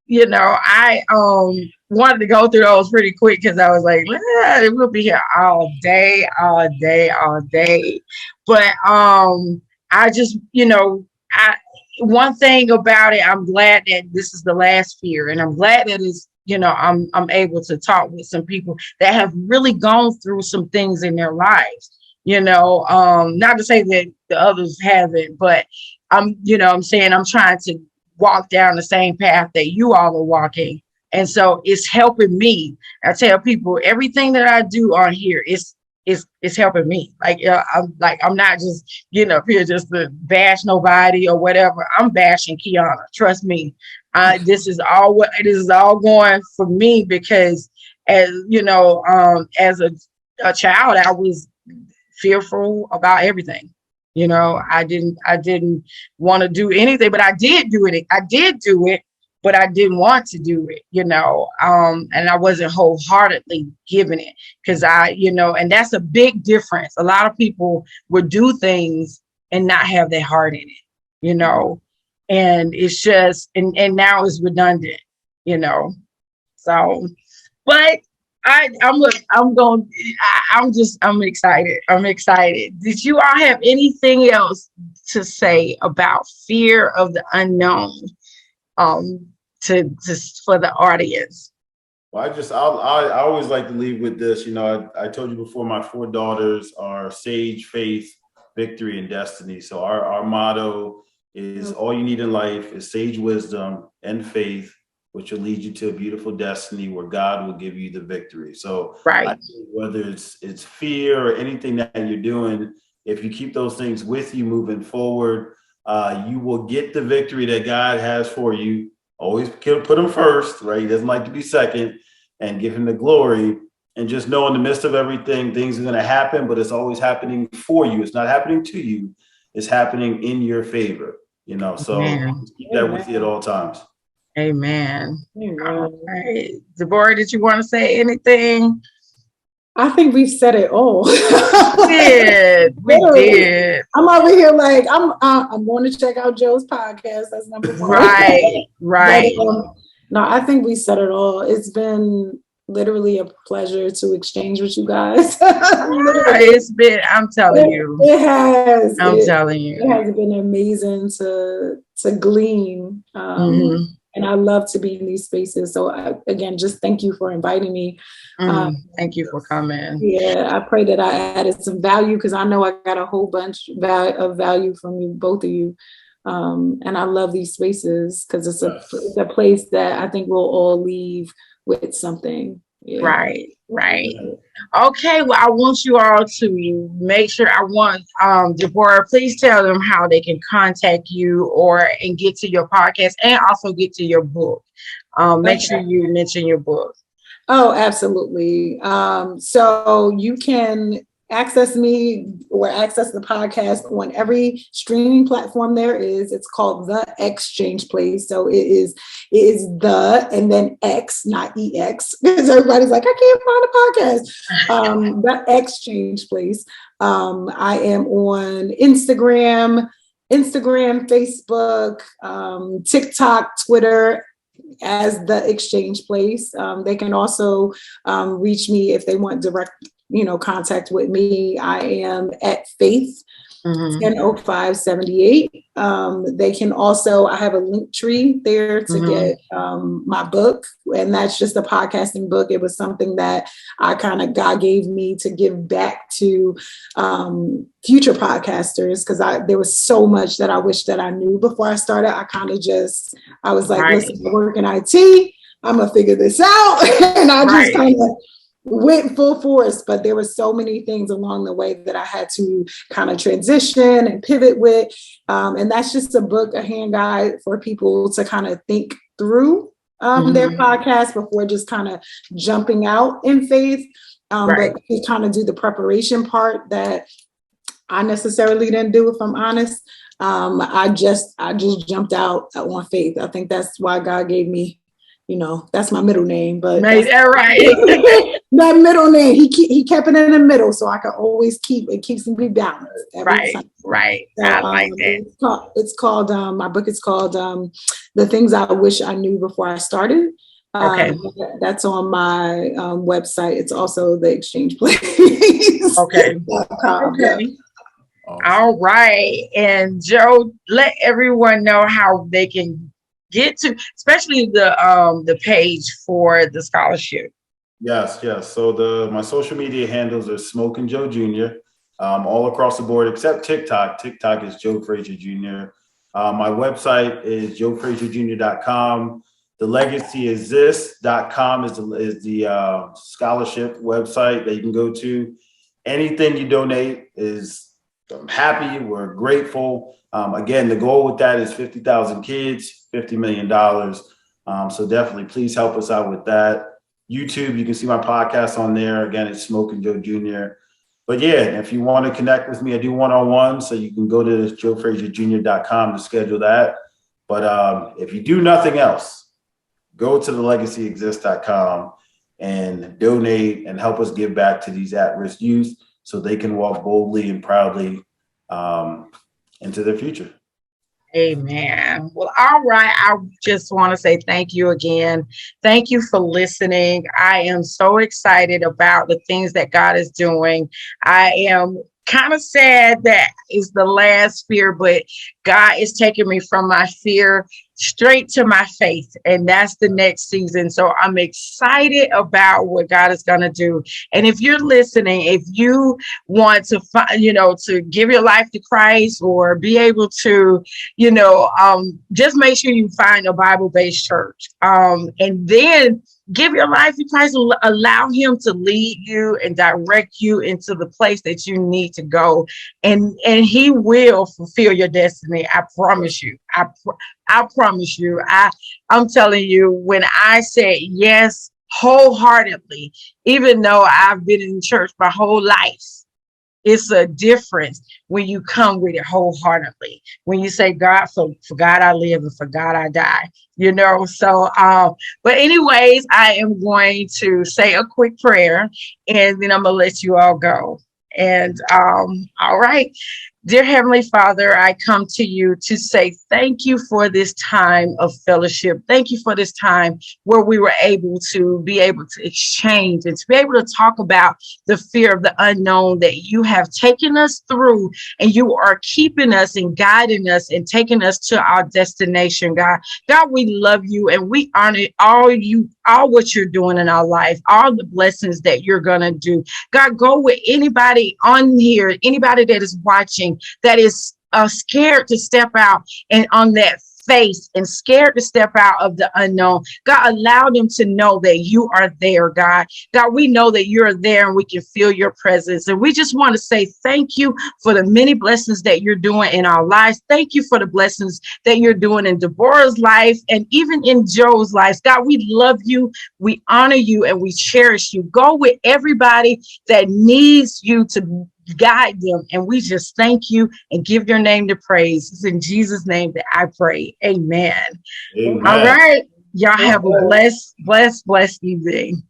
Speaker 1: you know, I wanted to go through those pretty quick because I was like, we'll be here all day. But I just, you know, one thing about it, I'm glad that this is the last fear, and I'm glad that it's, you know, I'm able to talk with some people that have really gone through some things in their lives. You know, not to say that the others haven't, but you know, I'm saying I'm trying to walk down the same path that you all are walking. And so it's helping me. I tell people everything that I do on here is helping me. Like, I'm not just getting up here just to bash nobody or whatever. I'm bashing Kiana. Trust me. This is all going for me because, as you know, as a child, I was fearful about everything. You know, I didn't want to do anything, but I did do it. But I didn't want to do it, you know, and I wasn't wholeheartedly giving it because you know, and that's a big difference. A lot of people would do things and not have their heart in it, you know, and it's just, and now it's redundant, you know, so, but I'm excited. I'm excited. Did you all have anything else to say about fear of the unknown? To for the audience.
Speaker 4: Well, I always like to leave with this. You know, I told you before, my 4 daughters are sage, faith, victory, and destiny. So our motto is all you need in life is sage wisdom and faith, which will lead you to a beautiful destiny where God will give you the victory. So
Speaker 1: right.
Speaker 4: Whether it's fear or anything that you're doing, if you keep those things with you moving forward, you will get the victory that God has for you. Always put him first, right? He doesn't like to be second, and give him the glory. And just know in the midst of everything, things are going to happen, but it's always happening for you. It's not happening to you. It's happening in your favor, you know? So keep that with you at all times.
Speaker 1: Amen. All right. Debōrah, did you want to say anything?
Speaker 3: I think we've said it all.
Speaker 1: We did.
Speaker 3: I'm over here like I'm going to check out Joe's podcast. That's number 1.
Speaker 1: Right.
Speaker 3: But, no, I think we said it all. It's been literally a pleasure to exchange with you guys.
Speaker 1: It's been. I'm telling you.
Speaker 3: It has.
Speaker 1: I'm telling you.
Speaker 3: It has been amazing to glean. And I love to be in these spaces. So again, just thank you for inviting me.
Speaker 1: Thank you for coming.
Speaker 3: Yeah, I pray that I added some value because I know I got a whole bunch of value from you, both of you. And I love these spaces because it's a place that I think we'll all leave with something. Yeah.
Speaker 1: Right. Okay, well, I want you all to make sure. I want Debōrah, please tell them how they can contact you and get to your podcast and also get to your book. Make sure you mention your book.
Speaker 3: Oh, absolutely. So you can access me or access the podcast on every streaming platform there is. It's called TheXchange Place. So it is the and then X, not EX, because everybody's like, I can't find a podcast. TheXchange Place. I am on Instagram, Facebook, TikTok, Twitter as TheXchange Place. They can also reach me if they want direct contact with me. I am at Faith 100578. They can also, I have a link tree there to get my book, and that's just a podcasting book. It was something that God gave me to give back to future podcasters because there was so much that I wish that I knew before I started. I was like, listen, I work in IT. I'm gonna figure this out, and I just kind of went full force, but there were so many things along the way that I had to kind of transition and pivot with. And that's just a book, a hand guide for people to kind of think through their podcast before just kind of jumping out in faith. But to kind of do the preparation part that I necessarily didn't do, if I'm honest. I just jumped out on faith. I think that's why God gave me, that's my middle name. But
Speaker 1: made that right.
Speaker 3: that middle name, he kept it in the middle, so I could always it keeps me balanced.
Speaker 1: Right. So, I like that.
Speaker 3: It's called my book is called The Things I Wish I Knew Before I Started.
Speaker 1: Okay.
Speaker 3: That's on my website. It's also TheXchange Place.
Speaker 1: Okay.
Speaker 3: Okay.
Speaker 1: All right. And Joe, let everyone know how they can get to, especially the page for the scholarship.
Speaker 4: Yes. So my social media handles are Smoking Joe Jr. All across the board except TikTok. TikTok is Joe Frazier Jr. My website is joefrazierjr.com. TheLegacyExists.com is the scholarship website that you can go to. Anything you donate is happy. We're grateful. Again, the goal with that is 50,000 kids, $50 million. So definitely please help us out with that. YouTube, you can see my podcast on there. Again, it's Smoking Joe Jr. But yeah, if you want to connect with me, I do one-on-one. So you can go to joefrazierjr.com to schedule that. But if you do nothing else, go to TheLegacyExists.com and donate and help us give back to these at-risk youth so they can walk boldly and proudly into their future.
Speaker 1: Amen. Well, all right. I just want to say thank you again. Thank you for listening. I am so excited about the things that God is doing. I am kind of sad that is the last fear, but God is taking me from my fear straight to my faith, and that's the next season. So I'm excited about what God is going to do. And if you're listening, if you want to find, to give your life to Christ or be able to, just make sure you find a Bible-based church, and then give your life to Christ and allow him to lead you and direct you into the place that you need to go. And he will fulfill your destiny. I promise you. I promise you. I'm telling you, when I said yes wholeheartedly, even though I've been in church my whole life, it's a difference when you come with it wholeheartedly. When you say, God, for God I live and for God I die, So, but anyways, I am going to say a quick prayer and then I'm going to let you all go. And all right. Dear Heavenly Father, I come to you to say thank you for this time of fellowship. Thank you for this time where we were able to exchange and to be able to talk about the fear of the unknown that you have taken us through, and you are keeping us and guiding us and taking us to our destination, God. God, we love you and we honor all what you're doing in our life, all the blessings that you're going to do. God, go with anybody on here, anybody that is watching that is scared to step out and on that faith and scared to step out of the unknown. God, allow them to know that you are there, God. God, we know that you're there and we can feel your presence. And we just want to say thank you for the many blessings that you're doing in our lives. Thank you for the blessings that you're doing in Debōrah's life and even in Joe's life. God, we love you, we honor you, and we cherish you. Go with everybody that needs you to guide them. And we just thank you and give your name to praise. It's in Jesus' name that I pray. Amen.
Speaker 4: Amen.
Speaker 1: All right. Y'all have a blessed evening.